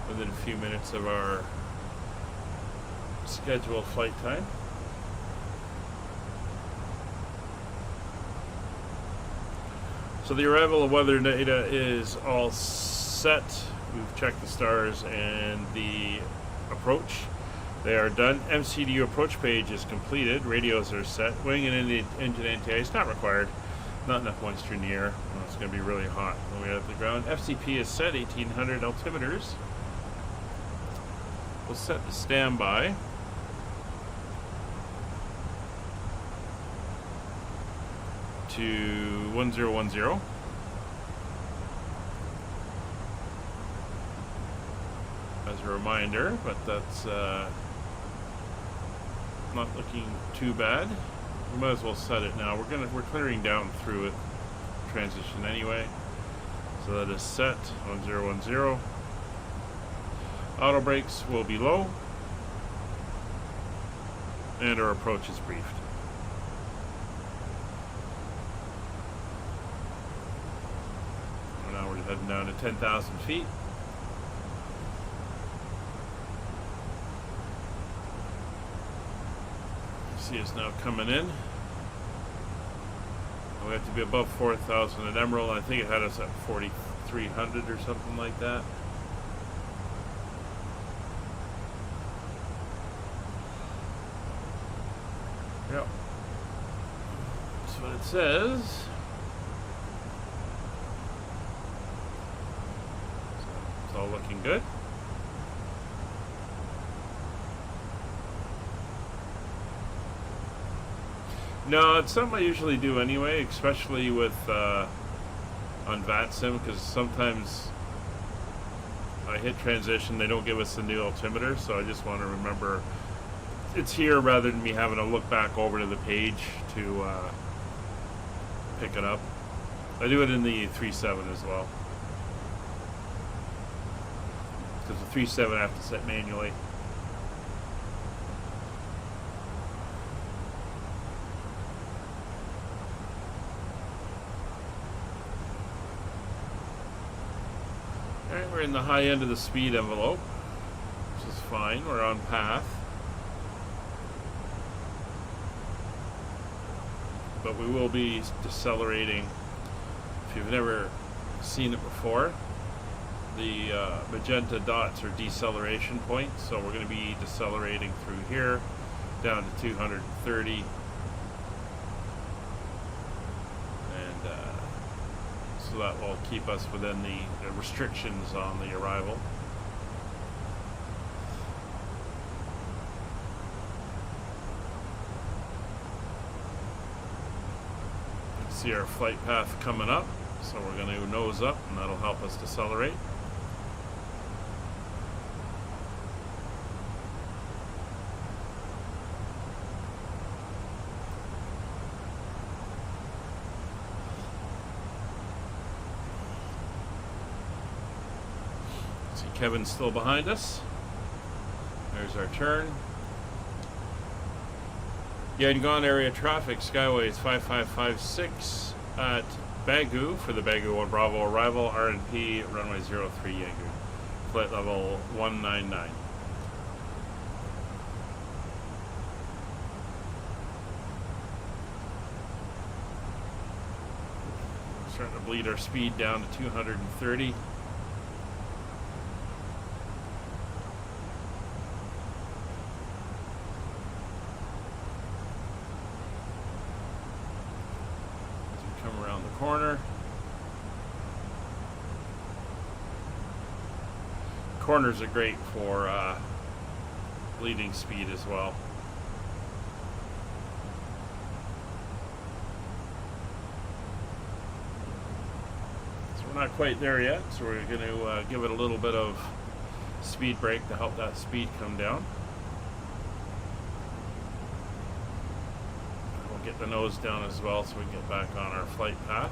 Within a few minutes of our scheduled flight time. So the arrival of weather data is all set. We've checked the stars and the approach. They are done. MCDU approach page is completed. Radios are set. Wing and engine anti is not required. Not enough moisture in the air. Well, it's going to be really hot when we get up the ground. FCP is set. 1800 altimeters. We'll set the standby. To 1010. As a reminder, but that's not looking too bad. We might as well set it now. We're clearing down through it transition anyway. So that is set 1010. Auto brakes will be low, and our approach is briefed. And now we're heading down to 10,000 feet. See us now coming in. We have to be above 4,000 at Emerald. I think it had us at 4,300 or something like that. Yep. That's what it says. So it's all looking good. No, it's something I usually do anyway, especially with on VATSim, because sometimes I hit transition, they don't give us the new altimeter, so I just want to remember it's here rather than me having to look back over to the page to pick it up. I do it in the 3.7 as well, because the 3.7 I have to set manually. We're in the high end of the speed envelope, which is fine. We're on path. But we will be decelerating. If you've never seen it before, the magenta dots are deceleration points. So we're going to be decelerating through here down to 230. So that will keep us within the restrictions on the arrival. You can see our flight path coming up, so we're going to nose up, and that'll help us decelerate. Kevin's still behind us. There's our turn. Yangon area traffic, Skyways 5556 at Bagu for the Bagu 1 Bravo arrival, RNP runway 03 Yangon. Flight level 199. Starting to bleed our speed down to 230. Come around the corner. Corners are great for bleeding speed as well. So we're not quite there yet, so we're going to give it a little bit of speed brake to help that speed come down. Get the nose down as well so we can get back on our flight path.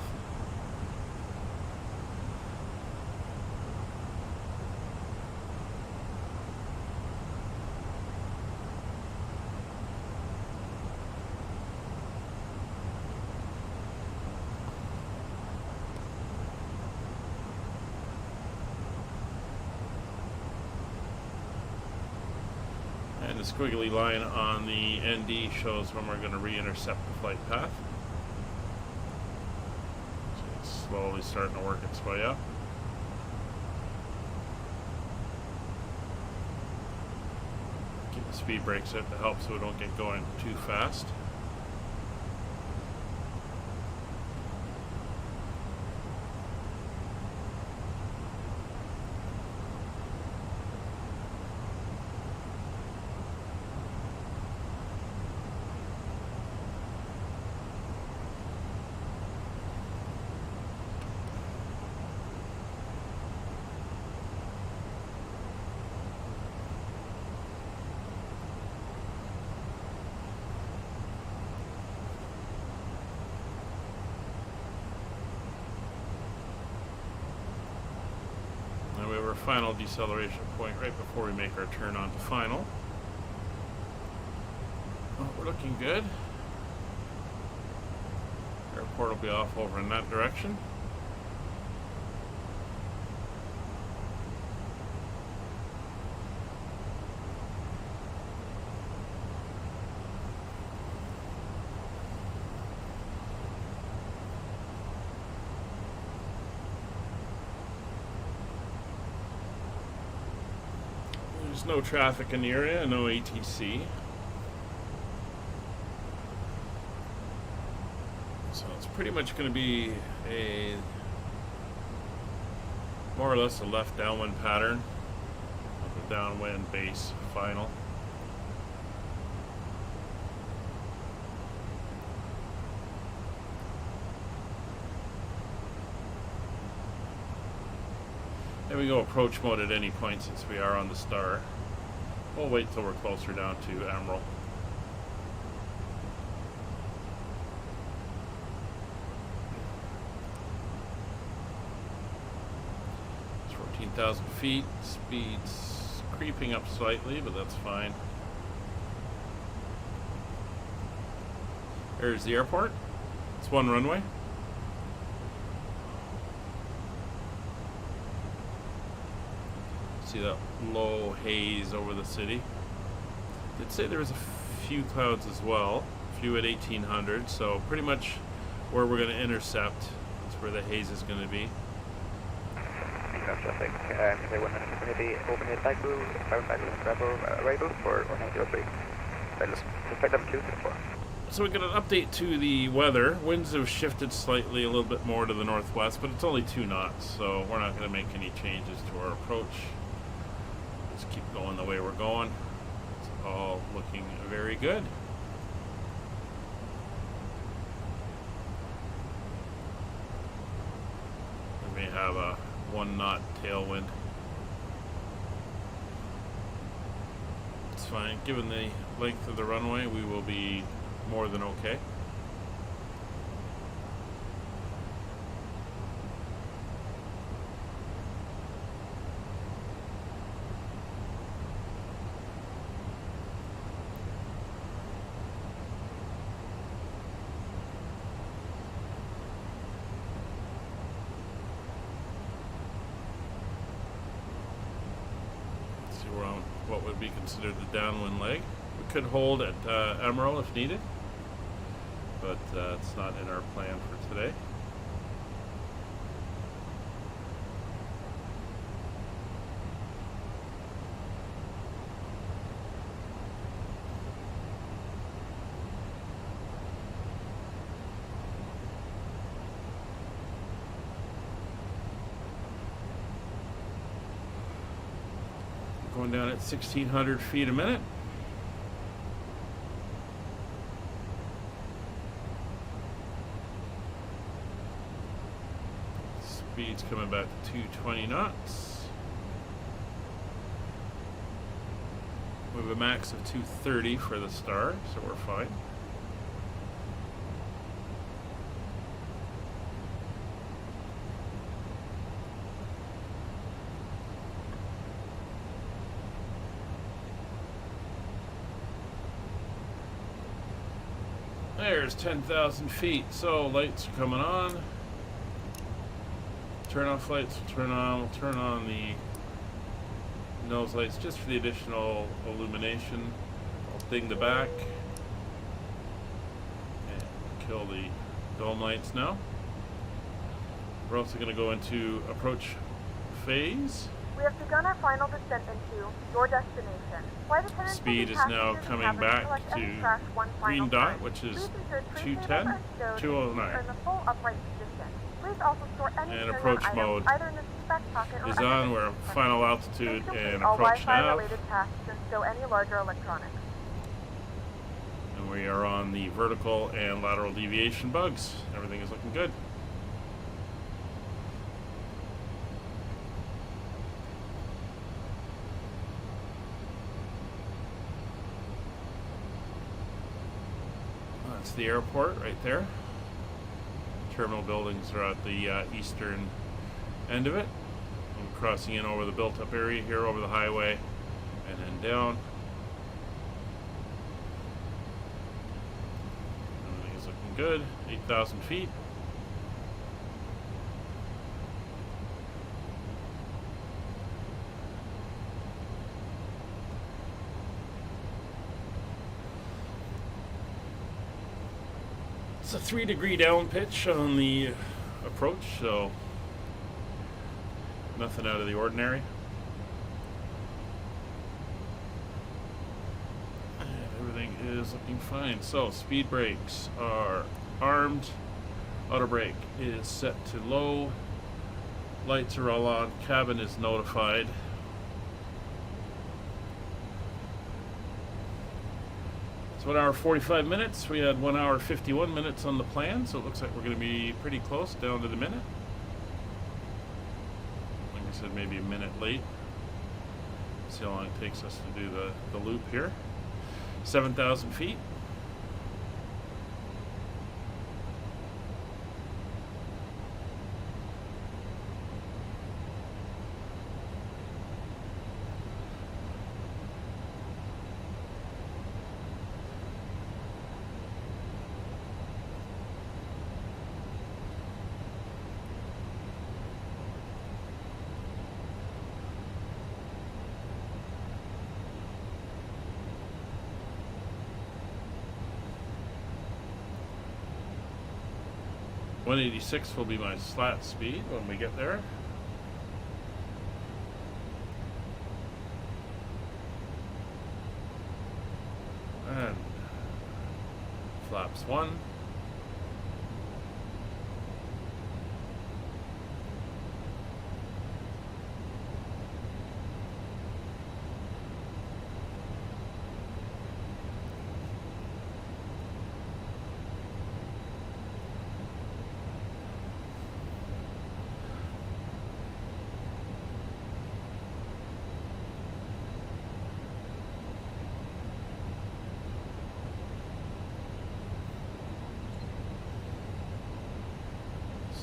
And the squiggly line on the ND shows when we're going to re-intercept the flight path. So it's slowly starting to work its way up. Keep the speed brakes out to help so we don't get going too fast. We have our final deceleration point right before we make our turn onto final. Oh, we're looking good. Airport will be off over in that direction. There's no traffic in the area, no ATC. So it's pretty much going to be a more or less a left downwind pattern with a downwind base final. There we go, approach mode at any point since we are on the star. We'll wait till we're closer down to Emerald. It's 14,000 feet, speed's creeping up slightly, but that's fine. There's the airport. It's one runway. See that low haze over the city. Did say there was a few clouds as well, a few at 1800, so pretty much where we're going to intercept is where the haze is going to be. Traffic, say 1 minute for the overhead Bagu, bound Bagu Bravo arrival for 903. Flight level 204. So we got an update to the weather. Winds have shifted slightly a little bit more to the northwest, but it's only 2 knots, so we're not going to make any changes to our approach. Just keep going the way we're going. It's all looking very good. We may have a 1 knot tailwind. It's fine. Given the length of the runway, we will be more than okay. Obviously we're on what would be considered the downwind leg. We could hold at Emerald if needed, but it's not in our plan for today. Going down at 1,600 feet a minute. Speed's coming back to 220 knots. We have a max of 230 for the star, so we're fine. There's 10,000 feet, so lights are coming on. Turn off lights, we'll turn on. We'll turn on the nose lights just for the additional illumination. I'll ding the back and kill the dome lights now. We're also going to go into approach phase. We have begun our final descent into your destination. Flight attendants Speed is now coming back to green dot, which is 210, 209. In the full upright position. Please also store any And carry-on approach items mode either in the seatback pocket or is under on. the We're seat cushion. final altitude Please and complete all approach Wi-Fi nav. related tasks and stow any larger electronics. And we are on the vertical and lateral deviation bugs. Everything is looking good. That's the airport right there. Terminal buildings are at the eastern end of it. I'm crossing in over the built-up area here, over the highway, and then down. Everything is looking good. 8,000 feet. It's a 3-degree down pitch on the approach, so nothing out of the ordinary. And everything is looking fine. So speed brakes are armed. Auto brake is set to low. Lights are all on. Cabin is notified. It's 1 hour 45 minutes. We had 1 hour 51 minutes on the plan, so it looks like we're going to be pretty close, down to the minute. Like I said, maybe a minute late. See how long it takes us to do the loop here. 7,000 feet. .186 will be my slat speed when we get there. And flaps 1.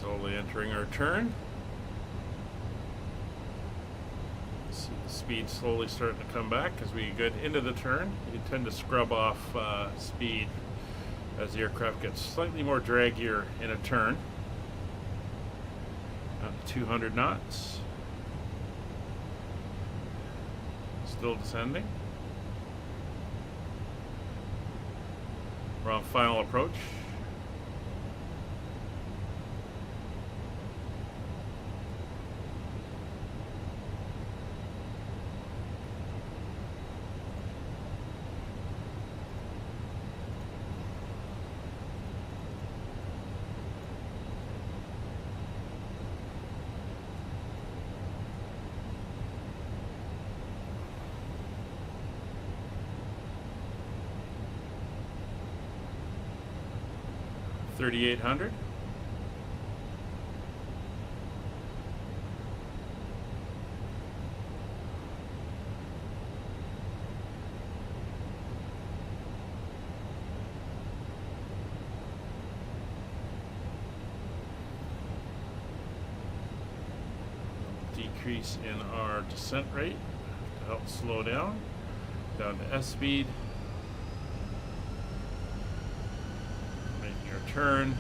Slowly entering our turn. See the speed slowly starting to come back as we get into the turn. You tend to scrub off speed as the aircraft gets slightly more draggier in a turn. Up to 200 knots. Still descending. We're on final approach. $3,800. Decrease in our descent rate to help slow down to S speed. Turn.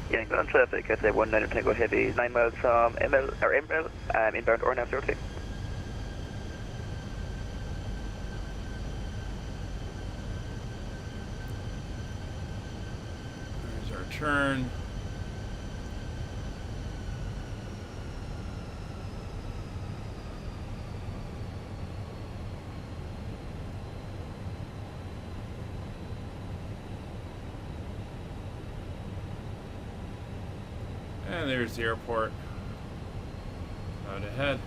Yangon traffic at 19 Tango Heavy, 9 miles from ML, or ML, inbound or now 02. There's our turn. And there's the airport out ahead.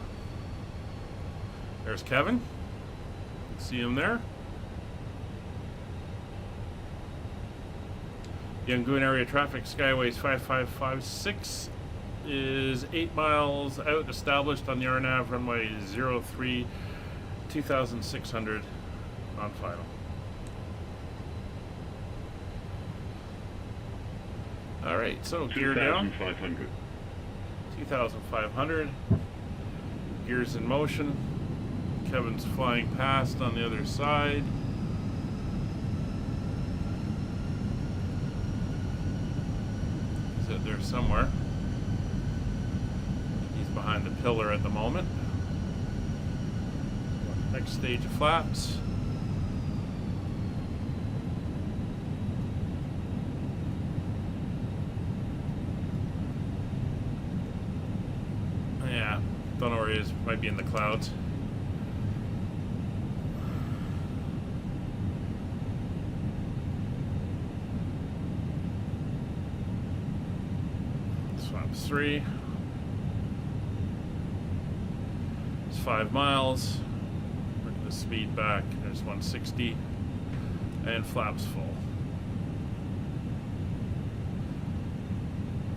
There's Kevin. See him there. Yangon area traffic, Skyways 5556 is 8 miles out, established on the RNAV runway 03, 2600 on final. Alright, so gear down. 2,500. 2,500. Gears in motion. Kevin's flying past on the other side. He's out there somewhere. He's behind the pillar at the moment. Next stage of flaps. Yeah, don't know where he is. Might be in the clouds. Flaps 3. It's 5 miles. Bring the speed back. There's 160. And flaps full.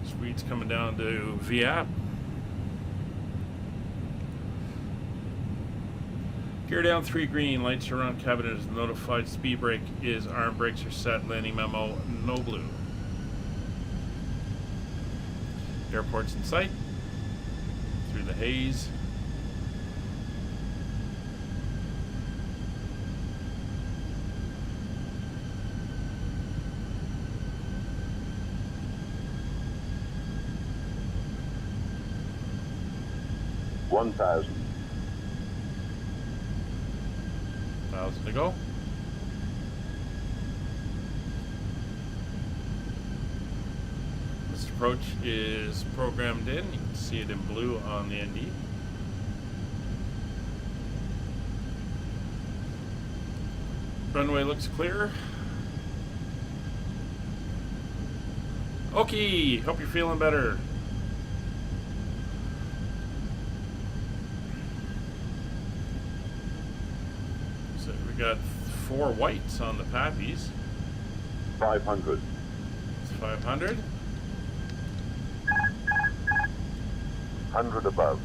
Speed's coming down to VAP. Gear down 3 green, lights around cabin is notified, speed brake is arm brakes are set, landing memo no blue. Airport's in sight, through the haze. $1,000. 1,000 to go. This approach is programmed in. You can see it in blue on the ND. Runway looks clear. Okay, hope you're feeling better. So we got 4 whites on the Pappies. 500. It's 500. 100 above.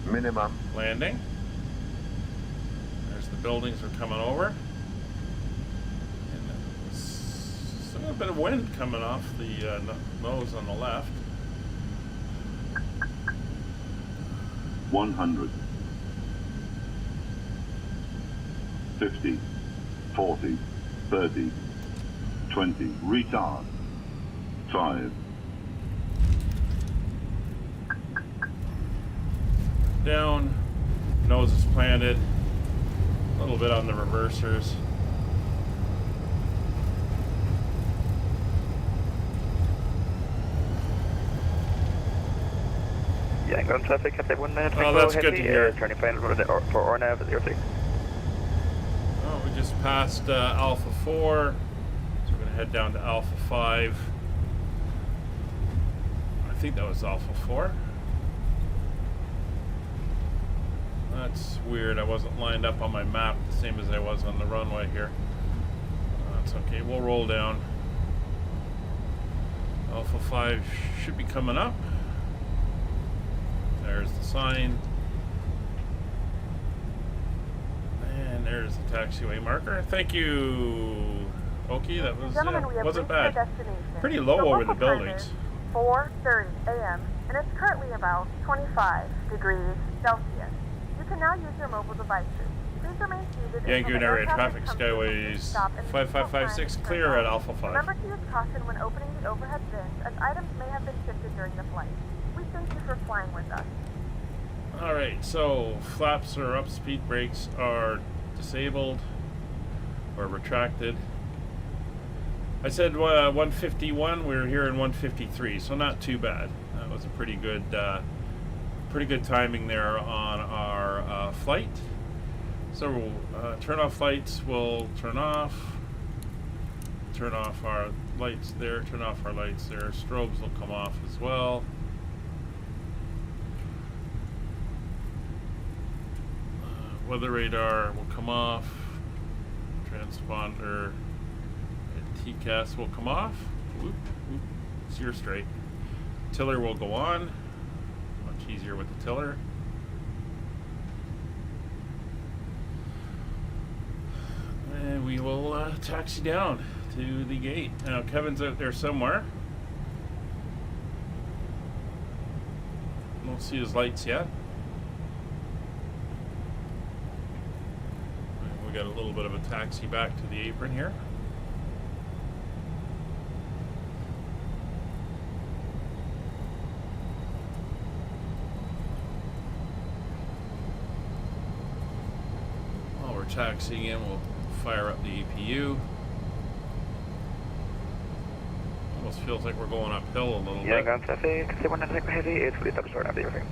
Minimum. Landing. There's the buildings we're coming over. And still a bit of wind coming off the nose on the left. 100. 50. 40. 30, 20, retard, 5. Down, nose is planted, a little bit on the reversers. Yangon traffic, Cathay 19 Oh, that's good to hear. Turning plane for Ornav at 06. Oh, we just passed Alpha 4, so we're going to head down to Alpha 5. I think that was Alpha 4. That's weird, I wasn't lined up on my map the same as I was on the runway here. That's okay, we'll roll down. Alpha 5 should be coming up. There's the sign. And there's the taxiway marker. Thank you, Oki. That was wasn't bad. Pretty low over the buildings. 4:30 a.m. and it's currently about 25 degrees Celsius. You can now use your mobile devices. Please remain seated. Yangon area traffic skyways 5556 clear at Alpha 5. Remember to use caution when opening the overhead bins, as items may have been shifted during the flight. We thank you for flying with us. Alright, so flaps are up, speed brakes are disabled or retracted. I said 151, we were here in 153, so not too bad. That was a pretty good timing there on our flight. So turn off lights, we'll turn off our lights there, turn off our lights there, strobes will come off as well. Weather radar will come off, transponder and TCAS will come off. Whoop, whoop. Steer straight. Tiller will go on, much easier with the tiller. And we will taxi down to the gate. Now Kevin's out there somewhere. Don't see his lights yet. We got a little bit of a taxi back to the apron here. While we're taxiing in, we'll fire up the EPU. Almost feels like we're going uphill a little bit. Yangon traffic, Cathay 19 heavy, it's fully established right now, everything.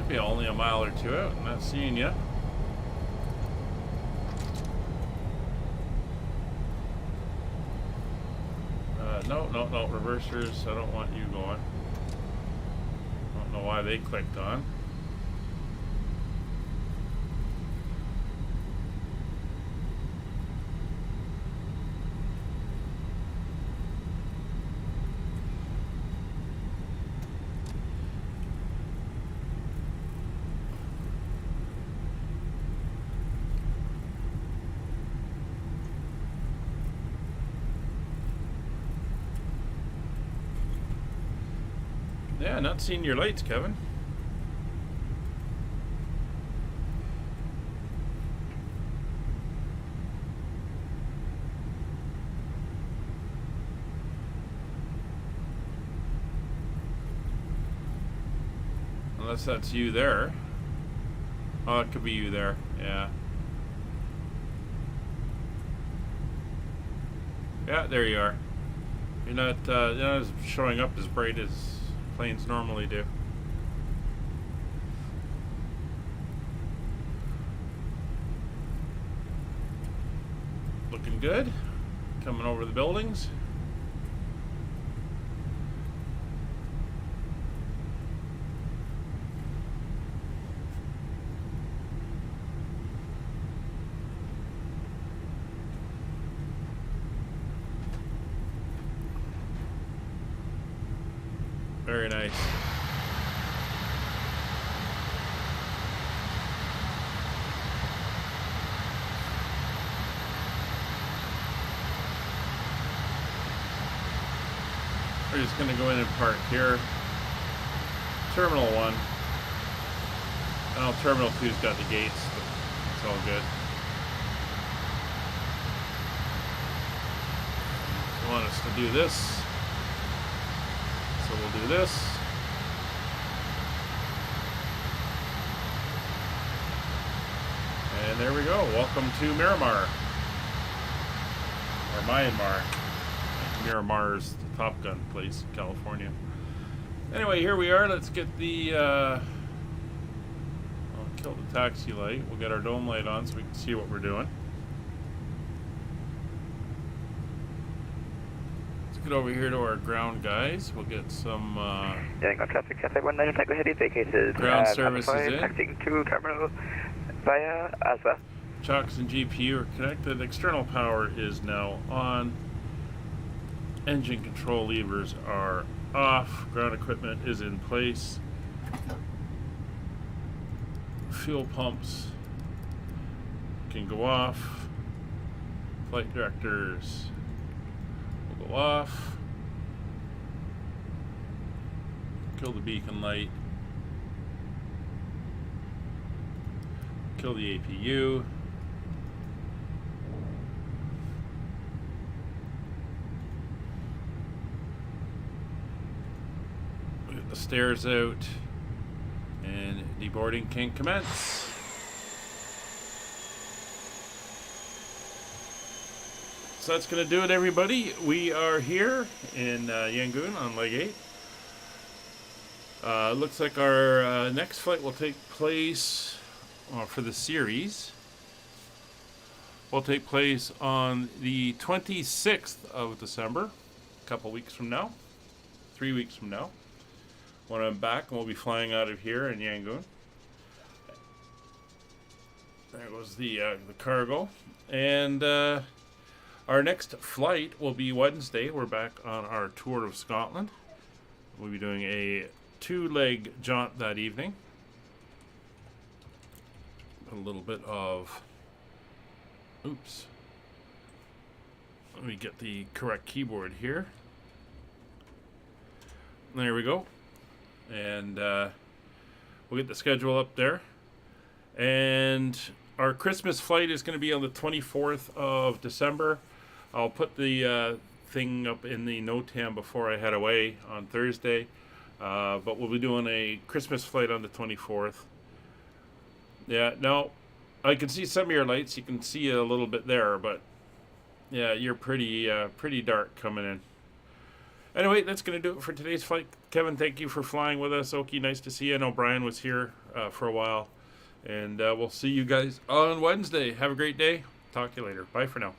Be only a mile or two out. I'm not seeing you. No, reversers. I don't want you going. Don't know why they clicked on. Yeah, not seeing your lights, Kevin. Unless that's you there. Oh, it could be you there. Yeah. Yeah, there you are. You're not showing up as bright as planes normally do. Looking good. Coming over the buildings. Very nice. We're just going to go in and park here. Terminal 1. Oh, Terminal 2's got the gates, but it's all good. They want us to do this. So we'll do this. And there we go. Welcome to Miramar. Or Myanmar. Miramar's the Top Gun place in California. Anyway, here we are. Let's get the I'll kill the taxi light. We'll get our dome light on so we can see what we're doing. Let's get over here to our ground guys. We'll get some Yangon traffic, Cafe 19 Tango Heady vacated. Ground services in. Taxiing to terminal via Aswa. Chocks and GPU are connected. External power is now on. Engine control levers are off. Ground equipment is in place. Fuel pumps can go off. Flight directors will go off. Kill the beacon light. Kill the APU. The stairs out, and deboarding can commence. So that's going to do it, everybody. We are here in Yangon on leg 8. Looks like our next flight will take place for the series. Will take place on the 26th of December, a couple weeks from now, 3 weeks from now. When I'm back, and we'll be flying out of here in Yangon. There goes the cargo. And our next flight will be Wednesday. We're back on our tour of Scotland. We'll be doing a 2-leg jaunt that evening. A little bit of... Oops. Let me get the correct keyboard here. There we go. And we'll get the schedule up there. And our Christmas flight is going to be on the 24th of December. I'll put the thing up in the NOTAM before I head away on Thursday. But we'll be doing a Christmas flight on the 24th. Yeah, no, I can see some of your lights. You can see a little bit there, but yeah, you're pretty dark coming in. Anyway, that's going to do it for today's flight. Kevin, thank you for flying with us. Okie, nice to see you. I know Brian was here for a while. And we'll see you guys on Wednesday. Have a great day. Talk to you later. Bye for now.